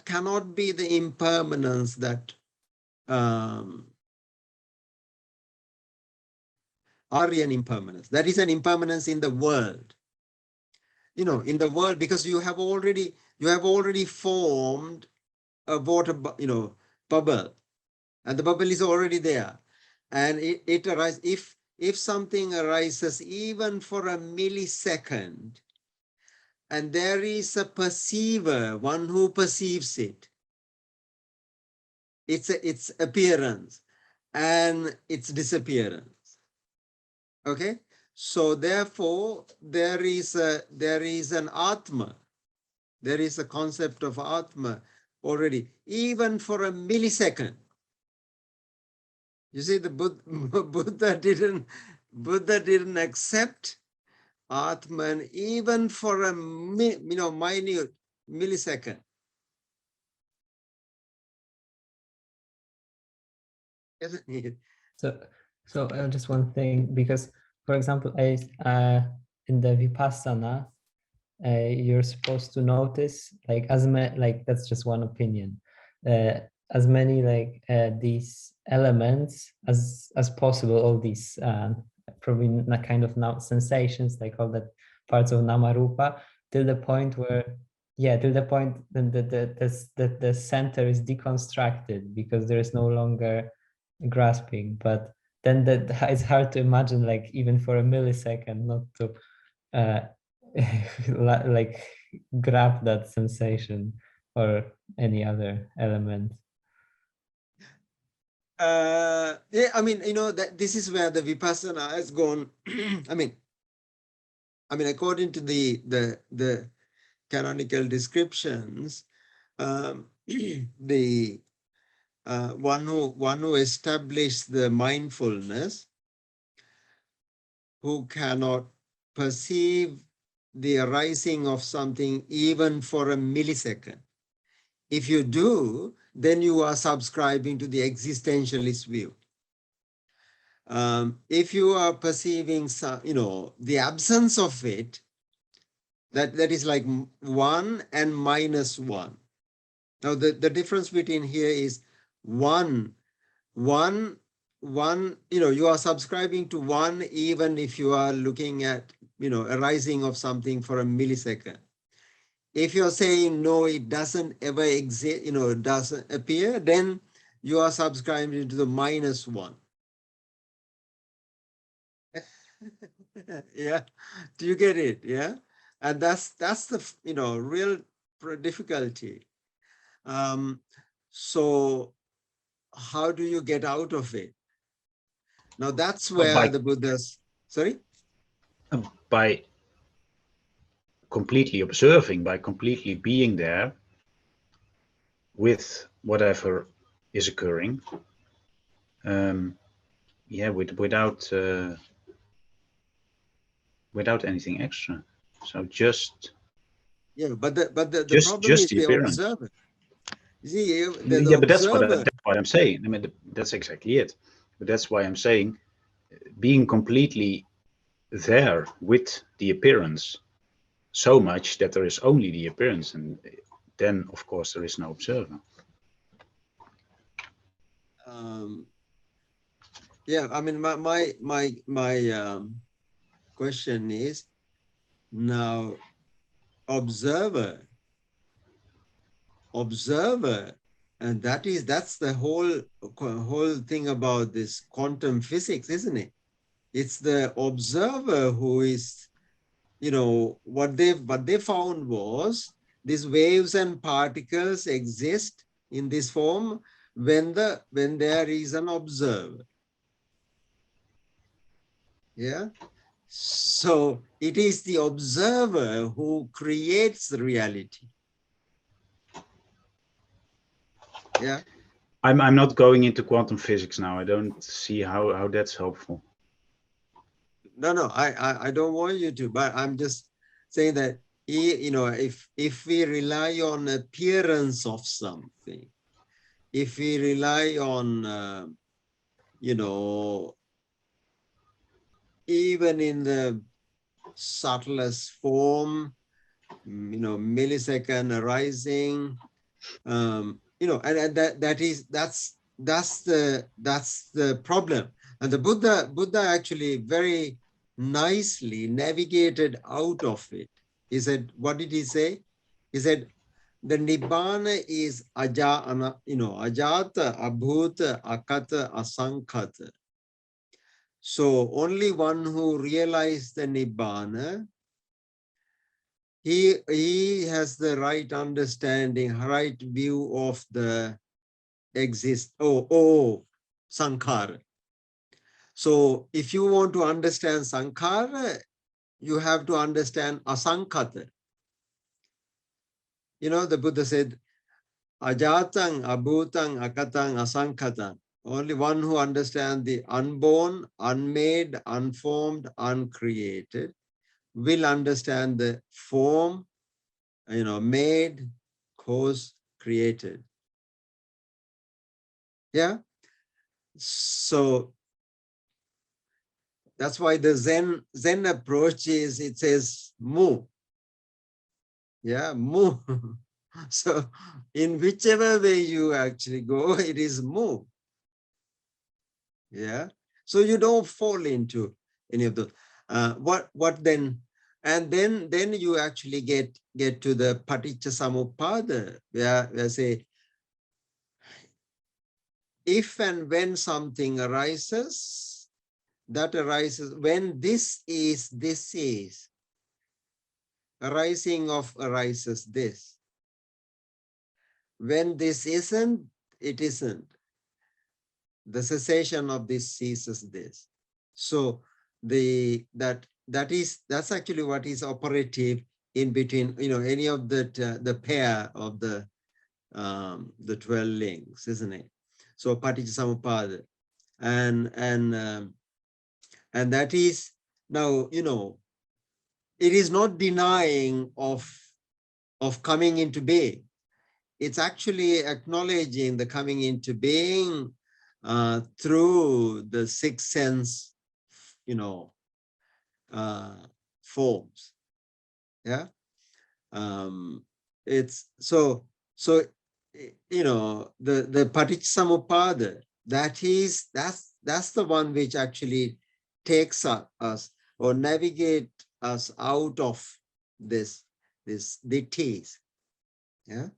cannot be the impermanence that Aryan impermanence. That is an impermanence in the world. You know, in the world, because you have already formed a water, you know, bubble, and the bubble is already there, and it arises. If something arises even for a millisecond, and there is a perceiver, one who perceives it, its appearance and its disappearance. Okay, so therefore there is an Atma. There is a concept of Atma already, even for a millisecond. You see, the Buddha didn't accept Atman even for a minute millisecond. Isn't it? So just one thing, because for example, in the Vipassana, you're supposed to notice like like that's just one opinion, as many like these elements as possible, all these probably kind of now sensations, like all the parts of Namarupa, till the point where till the point that the center is deconstructed because there is no longer grasping. But then that it's hard to imagine, like even for a millisecond, not to like grab that sensation or any other element. Yeah, I mean, you know, that this is where the Vipassana has gone. I mean, according to the canonical descriptions, the one who established the mindfulness, who cannot perceive the arising of something even for a millisecond. If you do, then you are subscribing to the existentialist view. If you are perceiving some, you know, the absence of it, that is like 1 and -1. Now the difference between here is 1, you know, you are subscribing to 1 even if you are looking at, you know, arising of something for a millisecond. If you're saying no, it doesn't ever exist, you know, it doesn't appear, then you are subscribing to the -1. Yeah, do you get it? Yeah, and that's the, you know, real difficulty. So how do you get out of it? Now that's where the Buddha's, sorry? By completely observing, by completely being there with whatever is occurring. Yeah, without anything extra. So just but the problem is the the appearance. observer. You see, Yeah, but that's what I'm saying. I mean, that's exactly it. But that's why I'm saying being completely there with the appearance, so much that there is only the appearance, and then of course there is no observer. Yeah, I mean, my question is now observer, and that's the whole thing about this quantum physics, isn't it? It's the observer who is, you know, what they found was these waves and particles exist in this form when there is an observer. Yeah. So it is the observer who creates the reality. Yeah. I'm not going into quantum physics now. I don't see how that's helpful. No, I don't want you to, but I'm just saying that, you know, if we rely on appearance of something, if we rely on, you know, even in the subtlest form, you know, millisecond arising, you know, and that's the problem. And the Buddha actually very nicely navigated out of it. He said, what did he say? He said, the Nibbana is ajata, abhuta, akata, asankhata. So only one who realized the Nibbana, he has the right understanding, right view of the sankhara. So if you want to understand sankhara, you have to understand asankhata. You know, the Buddha said, ajatang, abhutang, akatang, asankhata. Only one who understands the unborn, unmade, unformed, uncreated will understand the form, you know, made, caused, created. Yeah. So That's why the Zen approach is, it says move. Yeah, move. So in whichever way you actually go, it is move. Yeah. So you don't fall into any of those. What then? And then you actually get to the Paticcasamuppada, where I say, if and when something arises, that arises when this is. Arising of arises this. When this isn't, it isn't. The cessation of this ceases this. So that's actually what is operative in between, any of the pair of the 12 links, isn't it? So Paticcasamuppada, and that is now, it is not denying of coming into being. It's actually acknowledging the coming into being through the six sense, forms. Yeah. It's so the Paticcasamuppada, that's the one which actually takes us or navigate us out of this ditthis. Yeah.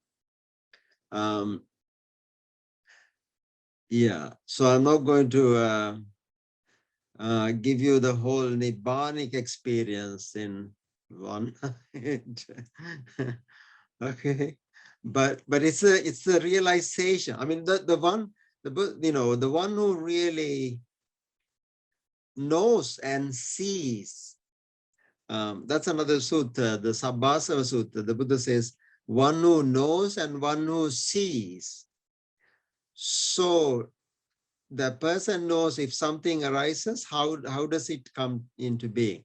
Yeah. So I'm not going to give you the whole Nibbanic experience in one. Okay. But it's the realization. I mean, the one who really knows and sees. That's another sutta, the Sabbasava Sutta. The Buddha says, one who knows and one who sees. So the person knows if something arises, how does it come into being?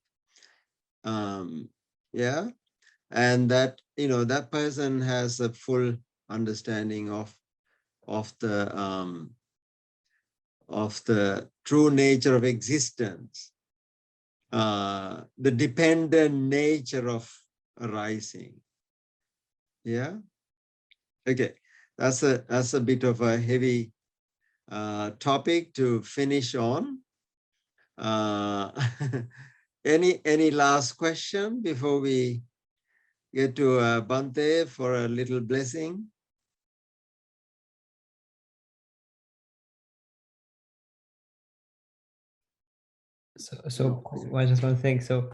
Yeah. And that, that person has a full understanding of the true nature of existence, the dependent nature of arising. Yeah. Okay. That's a bit of a heavy topic to finish on. Any last question before we get to Bhante for a little blessing? So I just want to think. So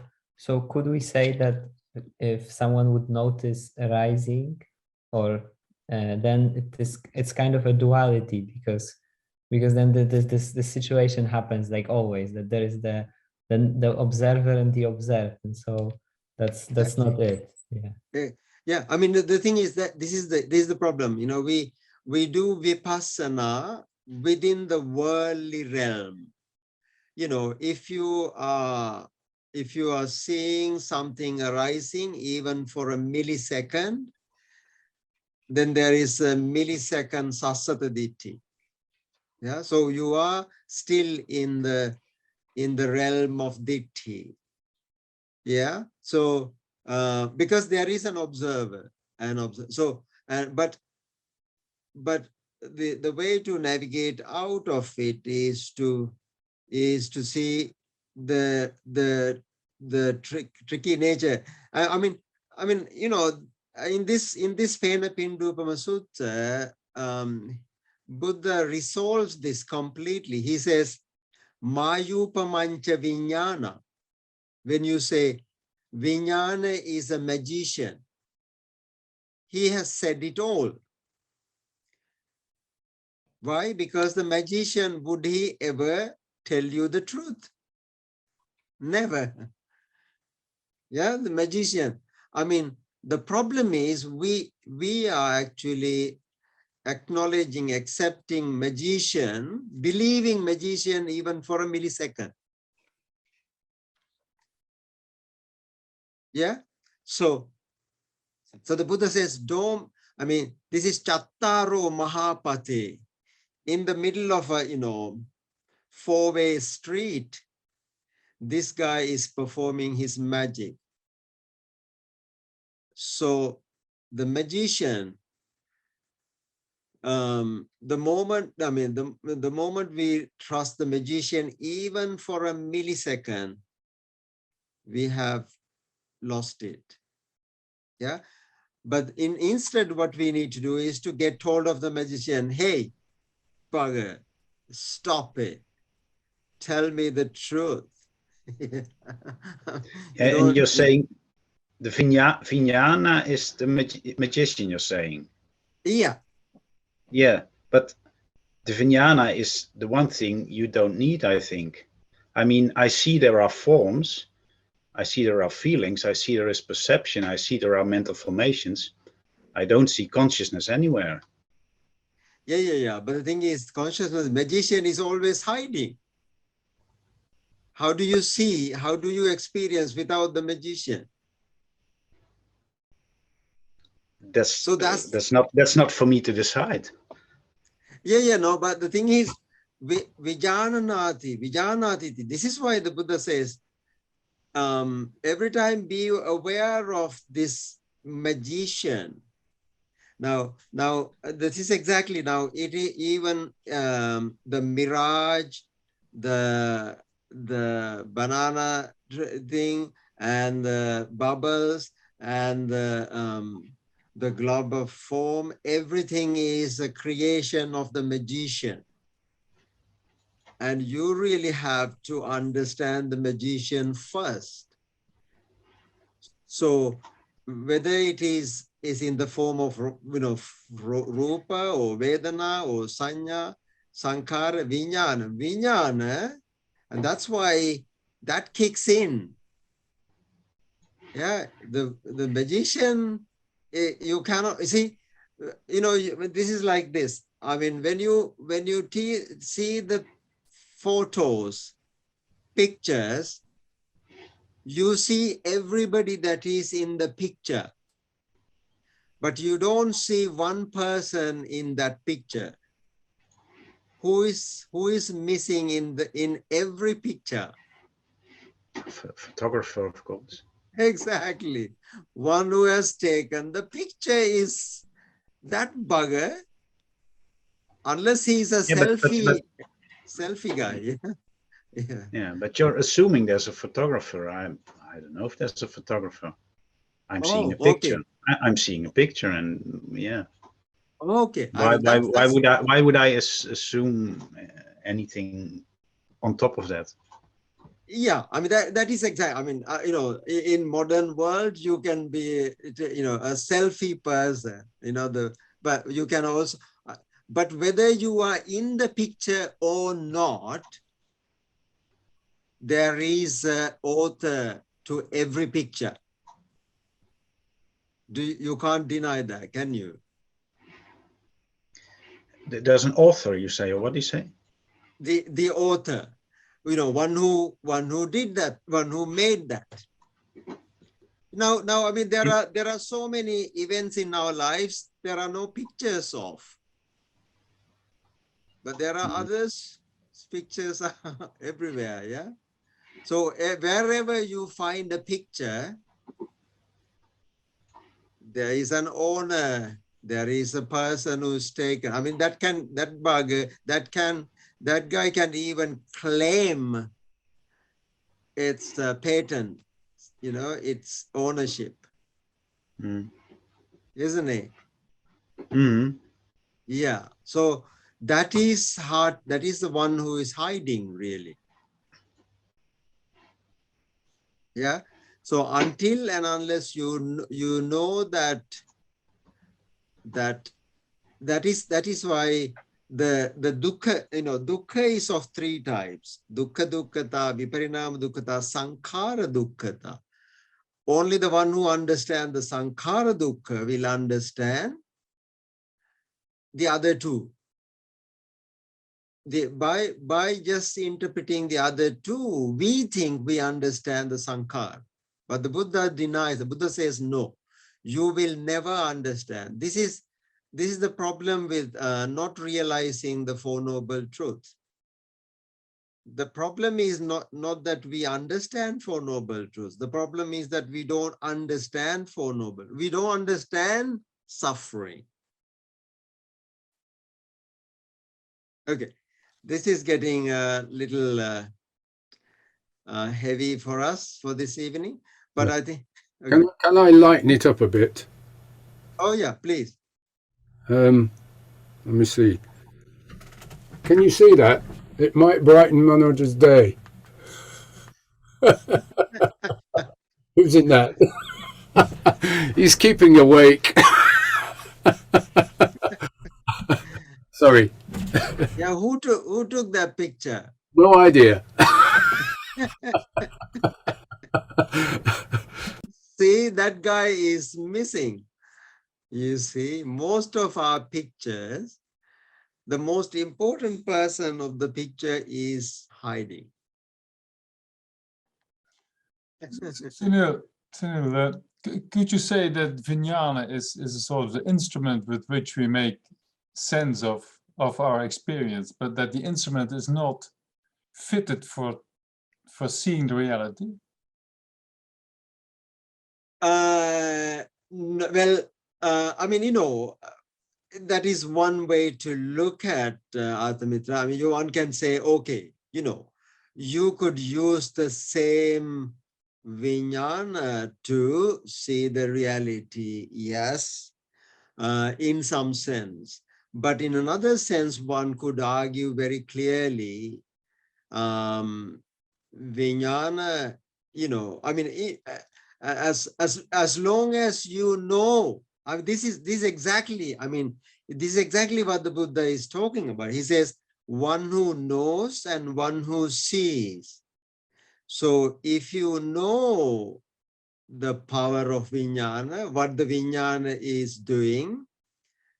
could we say that if someone would notice arising, or then it's kind of a duality, because then this situation happens like always, that there is the observer and the observed, and so that's not it. Yeah. Yeah. I mean, the thing is that this is the problem. We do vipassana within the worldly realm. If you are seeing something arising even for a millisecond, then there is a millisecond sassata ditti. Yeah, so you are still in the realm of ditti. Yeah, so because there is an observer, so but the way to navigate out of it is to see the tricky nature. I mean, in this Phena Pindupama Sutta, Buddha resolves this completely. He says, Mayupamancha Vijnana. When you say Vijnana is a magician, he has said it all. Why? Because the magician, would he ever tell you the truth? Never. Yeah, the magician. I mean, the problem is we are actually acknowledging, accepting magician, believing magician even for a millisecond. Yeah. So the Buddha says, this is Chattaro Mahapati. In the middle of a, four-way street, this guy is performing his magic. So the magician, the moment we trust the magician, even for a millisecond, we have lost it. Yeah. But instead, what we need to do is to get hold of the magician. Hey, bugger, stop it. Tell me the truth. And you're saying the Vijnana is the magician, you're saying? Yeah. Yeah, but the Vijnana is the one thing you don't need, I think. I mean, I see there are forms, I see there are feelings, I see there is perception, I see there are mental formations. I don't see consciousness anywhere. Yeah. But the thing is, consciousness, magician is always hiding. How do you see? How do you experience without the magician? That's not for me to decide. Yeah, no, but the thing is, Vijanati. This is why the Buddha says, every time be aware of this magician. Now, this is exactly now. It is even the mirage, the banana thing, and the bubbles, and the globe of form. Everything is a creation of the magician. And you really have to understand the magician first. So whether it is in the form of, Rupa or Vedana or Sanya, Sankhara, Vijnana, and that's why that kicks in. Yeah, the magician, you cannot, see, this is like this. I mean, when you see the photos, pictures, you see everybody that is in the picture, but you don't see one person in that picture. Who is missing in every picture? Photographer, of course. Exactly. One who has taken the picture is that bugger, unless he's a selfie guy. Yeah, but you're assuming there's a photographer. I don't know if there's a photographer. I'm seeing a picture. Okay. I'm seeing a picture, and yeah. Okay. Why would I assume anything on top of that? Yeah, I mean that is exactly. I mean, in modern world, you can be, a selfie person. But you can also. But whether you are in the picture or not, there is an author to every picture. You can't deny that, can you? There's an author, you say, or what do you say? The author, one who did that, one who made that. Now, I mean, there are so many events in our lives there are no pictures of, but there are others. Pictures are everywhere. Yeah. So wherever you find a picture, there is an owner. There is a person who's taken. I mean, that guy can even claim its patent, its ownership, isn't it? Yeah. So that is hard. That is the one who is hiding, really. Yeah. So until and unless you know that is why the dukkha, dukkha is of three types: dukkha dukkhata, viparinama dukkhata, sankhara dukkhata. Only the one who understands the sankhara dukkha will understand the other two. By just interpreting the other two, we think we understand the sankhara. But the Buddha denies. The Buddha says, no, you will never understand. This is the problem with not realizing the Four Noble Truths. the problem is not that we understand Four Noble Truths. The problem is that we don't understand Four Noble. We don't understand suffering. Okay, this is getting a little heavy for us for this evening, but I think. Okay. Can I lighten it up a bit? Oh yeah, please. Let me see. Can you see that? It might brighten Manoj's day. Who's in that? He's keeping awake. Sorry. Yeah, who took that picture? No idea. See, that guy is missing. You see, most of our pictures, the most important person of the picture is hiding. Sunil, could you say that Vijnana is a sort of the instrument with which we make sense of our experience, but that the instrument is not fitted for seeing the reality? Well, I mean, that is one way to look at Arthamitra. I mean, one can say, okay, you could use the same Vijnana to see the reality, yes, in some sense. But in another sense, one could argue very clearly, Vijnana, I mean, as long as you know, I mean, this is exactly what the Buddha is talking about. He says, one who knows and one who sees. So if you know the power of Vijnana, what the Vijnana is doing,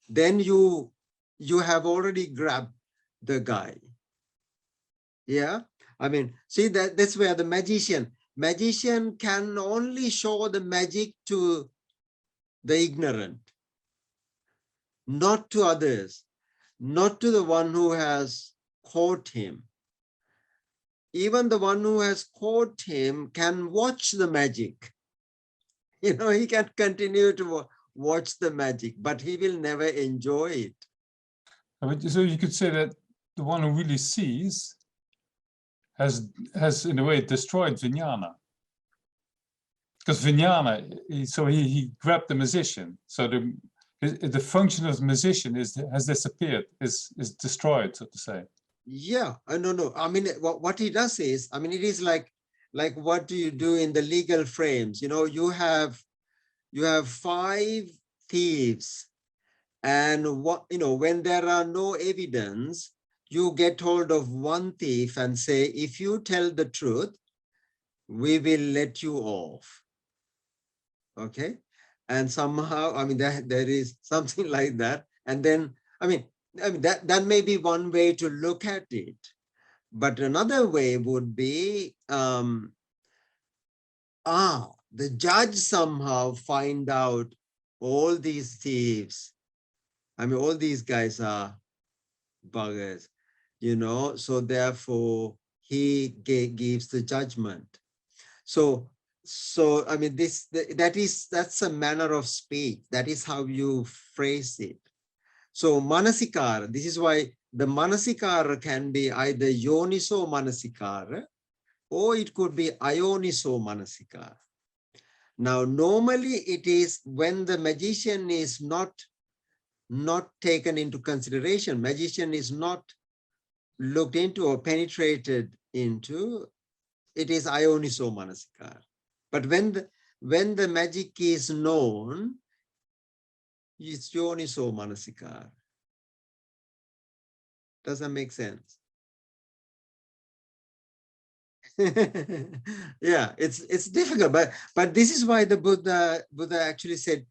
then you have already grabbed the guy. Yeah, I mean, see, that's where the magician can only show the magic to the ignorant, not to others, not to the one who has caught him. Even the one who has caught him can watch the magic. He can continue to watch the magic, but he will never enjoy it. So you could say that the one who really sees has in a way destroyed Vijnana. Because Vijnana, he grabbed the musician. So the function of the musician has disappeared, is destroyed, so to say. Yeah, no. I mean, what he does is, I mean, it is like what do you do in the legal frames? You have 5 thieves, and when there are no evidence, you get hold of one thief and say, if you tell the truth, we will let you off. Okay, and somehow, I mean, there is something like that, and then I mean that may be one way to look at it, but another way would be the judge somehow find out all these thieves. I mean, all these guys are buggers, so therefore he gives the judgment. So I mean, that's a manner of speech. That is how you phrase it. So manasikara, this is why the manasikara can be either yoniso manasikara or it could be ayoniso manasikara. Now, normally it is when the magician is not taken into consideration, magician is not looked into or penetrated into, it is ayoniso manasikara. But when the magic is known, it's yoniso manasikara. Does that make sense? Yeah, it's difficult, but this is why the Buddha actually said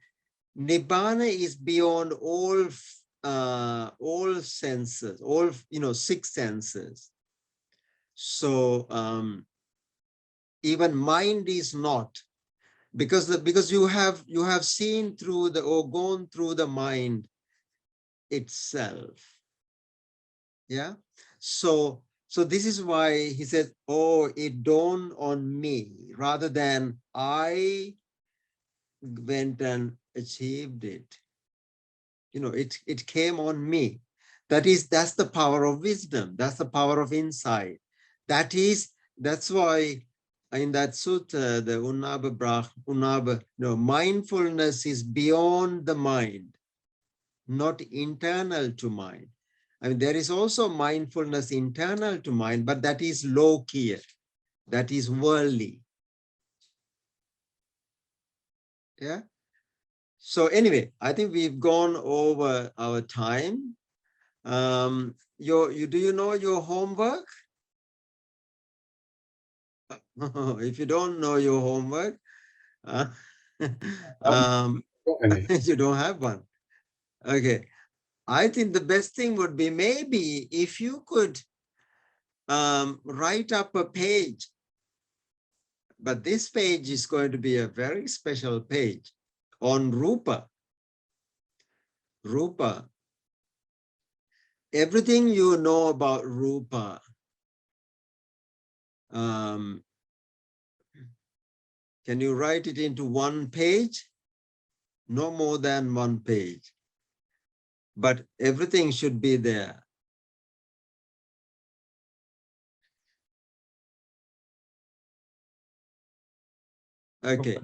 Nibbana is beyond all senses, all 6 senses. So even mind is not, because you have seen through or gone through the mind itself. Yeah. So So this is why he said, oh, it dawned on me, rather than I went and achieved it. You know, it came on me. That's the power of wisdom. That's the power of insight. That's why in that sutta, the mindfulness is beyond the mind, not internal to mind. I mean, there is also mindfulness internal to mind, but that is low-key, that is worldly. Yeah. So anyway, I think we've gone over our time. Do you know your homework? If you don't know your homework, you don't have one. Okay. I think the best thing would be maybe if you could write up a page, but this page is going to be a very special page on Rupa. Rupa. Everything you know about Rupa, can you write it into one page? No more than one page, but everything should be there. Okay.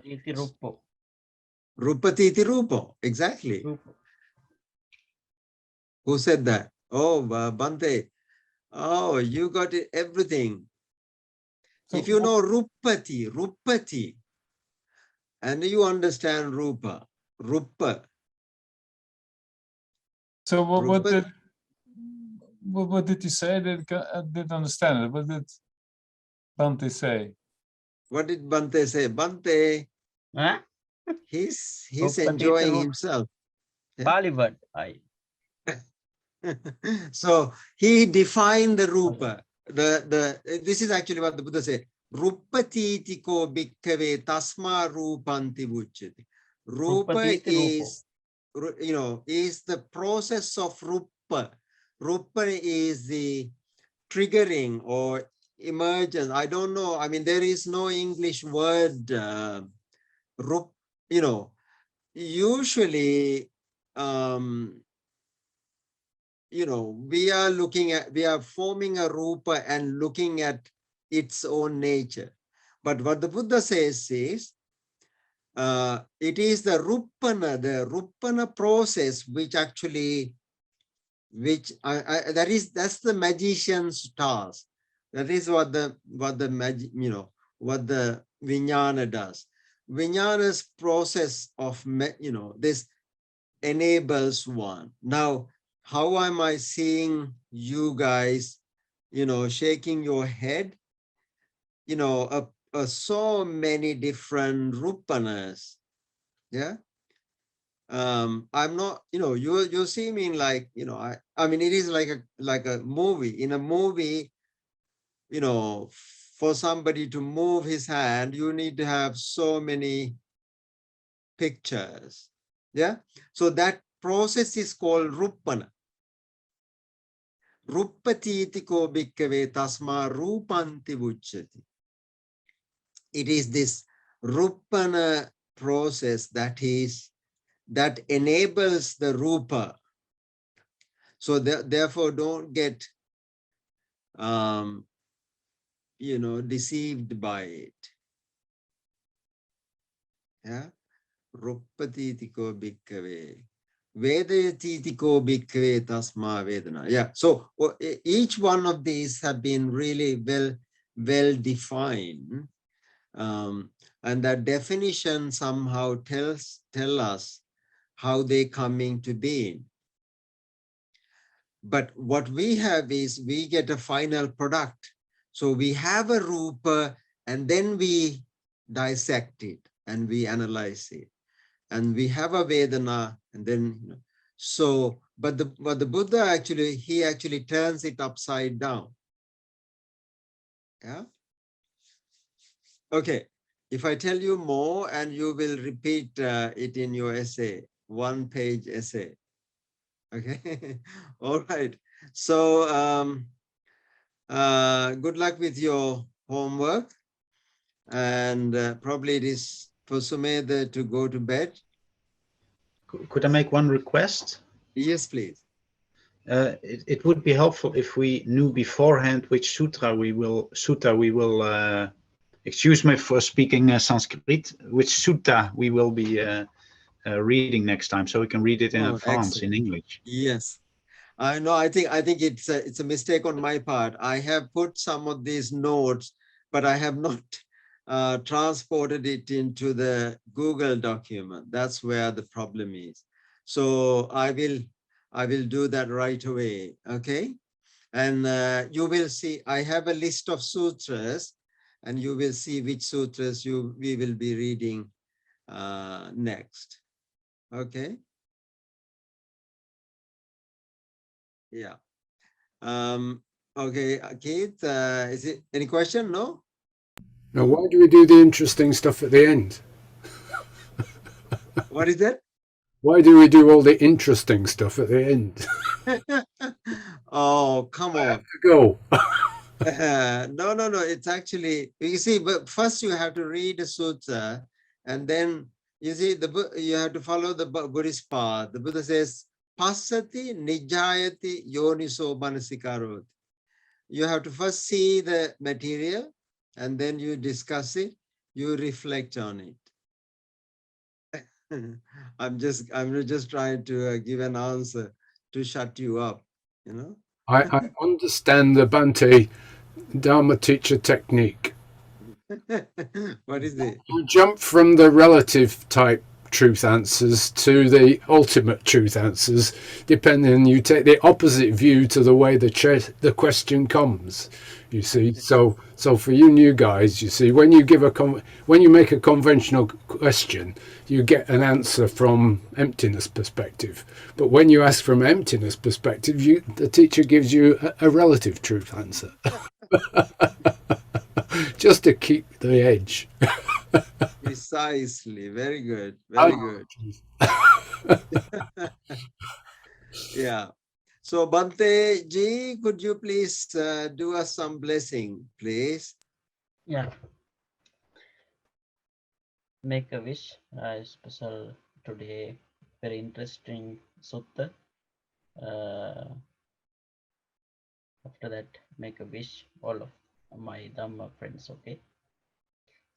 Rupatiti Rupo, exactly. Rupa. Who said that? Oh, Bhante. Oh, you got it, everything. So if you know Rupati, and you understand Rupa. So what Rupa, did you say? I didn't understand it. What did Bhante say? what did Bhante say? Bhante, Huh? he's Rupatiti enjoying Rupa. himself. Yeah? Pali word. So he defined the Rupa. This is actually what the Buddha said. Rupatiti ko bhikkhave tasma rupanti vuchyati. Rupa is, is the process of Rupa. Rupa is the triggering or emergence. I don't know. I mean, there is no English word. Usually, we are forming a Rupa and looking at its own nature. But what the Buddha says is, it is the Rupana process which actually, that's the magician's task. That is what the Vijnana does. Vijnana's process of, this enables one. Now, how am I seeing you guys, shaking your head? So many different Rupanas. Yeah. I'm not, you see me like, I mean, it is like a movie. In a movie, for somebody to move his hand, you need to have so many pictures. Yeah. So that process is called Rupana. Rupatiti ko bhikkhave tasma rupanti vuchyati. It is this Rupana process that enables the Rupa. So therefore, don't get deceived by it. Yeah. Rupatiti ko bhikkhave. Vedayatiti ko bhikkhave tasma vedana. Yeah. So each one of these have been really well defined. And that definition somehow tell us how they coming to be. But what we have is we get a final product. So we have a Rupa and then we dissect it and we analyze it. And we have a Vedana and then, but the Buddha he actually turns it upside down. Yeah. Okay. If I tell you more and you will repeat it in your essay, 1-page essay. Okay. All right. So good luck with your homework. And probably it is for Sumedha to go to bed. Could I make one request? Yes, please. It would be helpful if we knew beforehand which sutta we will excuse me for speaking Sanskrit, which sutta we will be reading next time, so we can read it in advance excellent. in English. Yes, I know. I think it's a mistake on my part. I have put some of these notes, but I have not transported it into the Google document. That's where the problem is. So I will do that right away. Okay, and you will see. I have a list of sutras, and you will see which sutras we will be reading next. Okay. Yeah. Okay, Keith, is it any question? No? Now, why do we do the interesting stuff at the end? What is that? Why do we do all the interesting stuff at the end? Oh, come on. Go. No. It's actually, you see, but first you have to read the sutta, and then you see you have to follow the Buddhist path. The Buddha says, Passati nijayati yoniso manasikaro. You have to first see the material, and then you discuss it, you reflect on it. I'm just trying to give an answer to shut you up, you know. I understand the Bhante Dharma teacher technique. What is it? You jump from the relative type truth answers to the ultimate truth answers, depending. You take the opposite view to the way the question comes. You see, so for you new guys, you see, when you make a conventional question, you get an answer from emptiness perspective. But when you ask from emptiness perspective, the teacher gives you a relative truth answer, just to keep the edge. Precisely. Very good. Very good. Yeah. So Bhante ji, could you please do us some blessing, please? Yeah. Make a wish. Special today. Very interesting sutta. After that, make a wish. All of my Dhamma friends. Okay.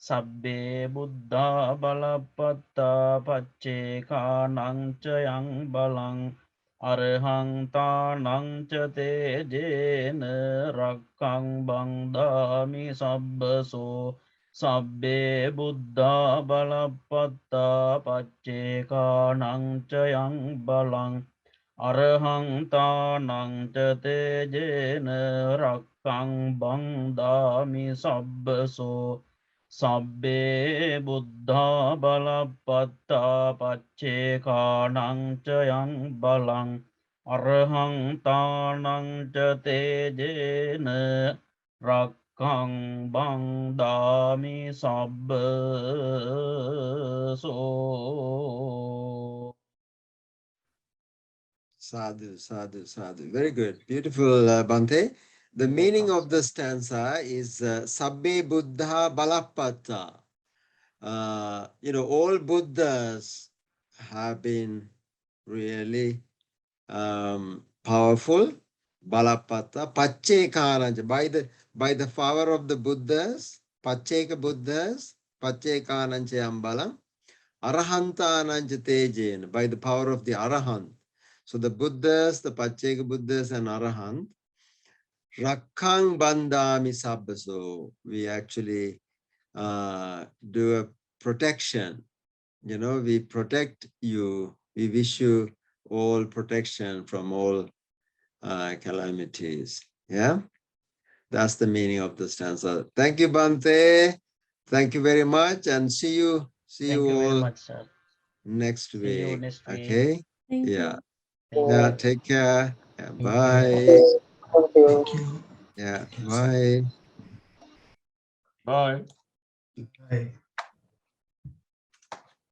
Sabbe Buddha Balapatta Paccekānaṁ ca yang balang Arahang tānaṁ ca te jena rakkang bandhami sabbaso Sabbe Buddha Balapatta Paccekānaṁ ca yang balang Arahang tānaṁ ca te jena rakkang bandhami sabbaso Sabbe Buddha Balapatta Paccekānaṁ ca yang balang Arahang tānaṁ ca te jena rakkang bandhami sabbaso. Sadhu, sadhu, sadhu. Very good. Beautiful, Bhante. The meaning of the stanza is Sabbe Buddha Balapatta. All Buddhas have been really powerful. Balapatta. Paccekānaṁ. By the power of the Buddhas, Pacceka Buddhas, Paccekānaṁ ambalam, Arahantānaṁ tejena. By the power of the Arahant. So the Buddhas, the Pacceka Buddhas and Arahant, Rakkang bandhami sabbaso. We actually do a protection. We protect you. We wish you all protection from all calamities. Yeah, that's the meaning of the stanza. Thank you, Bhante. Thank you very much, and see you all very much, sir. Next week. See you next week. Okay. Thank Yeah. you. Yeah. Take care. Yeah, bye. Thank you. Yeah. Bye. Bye. Bye.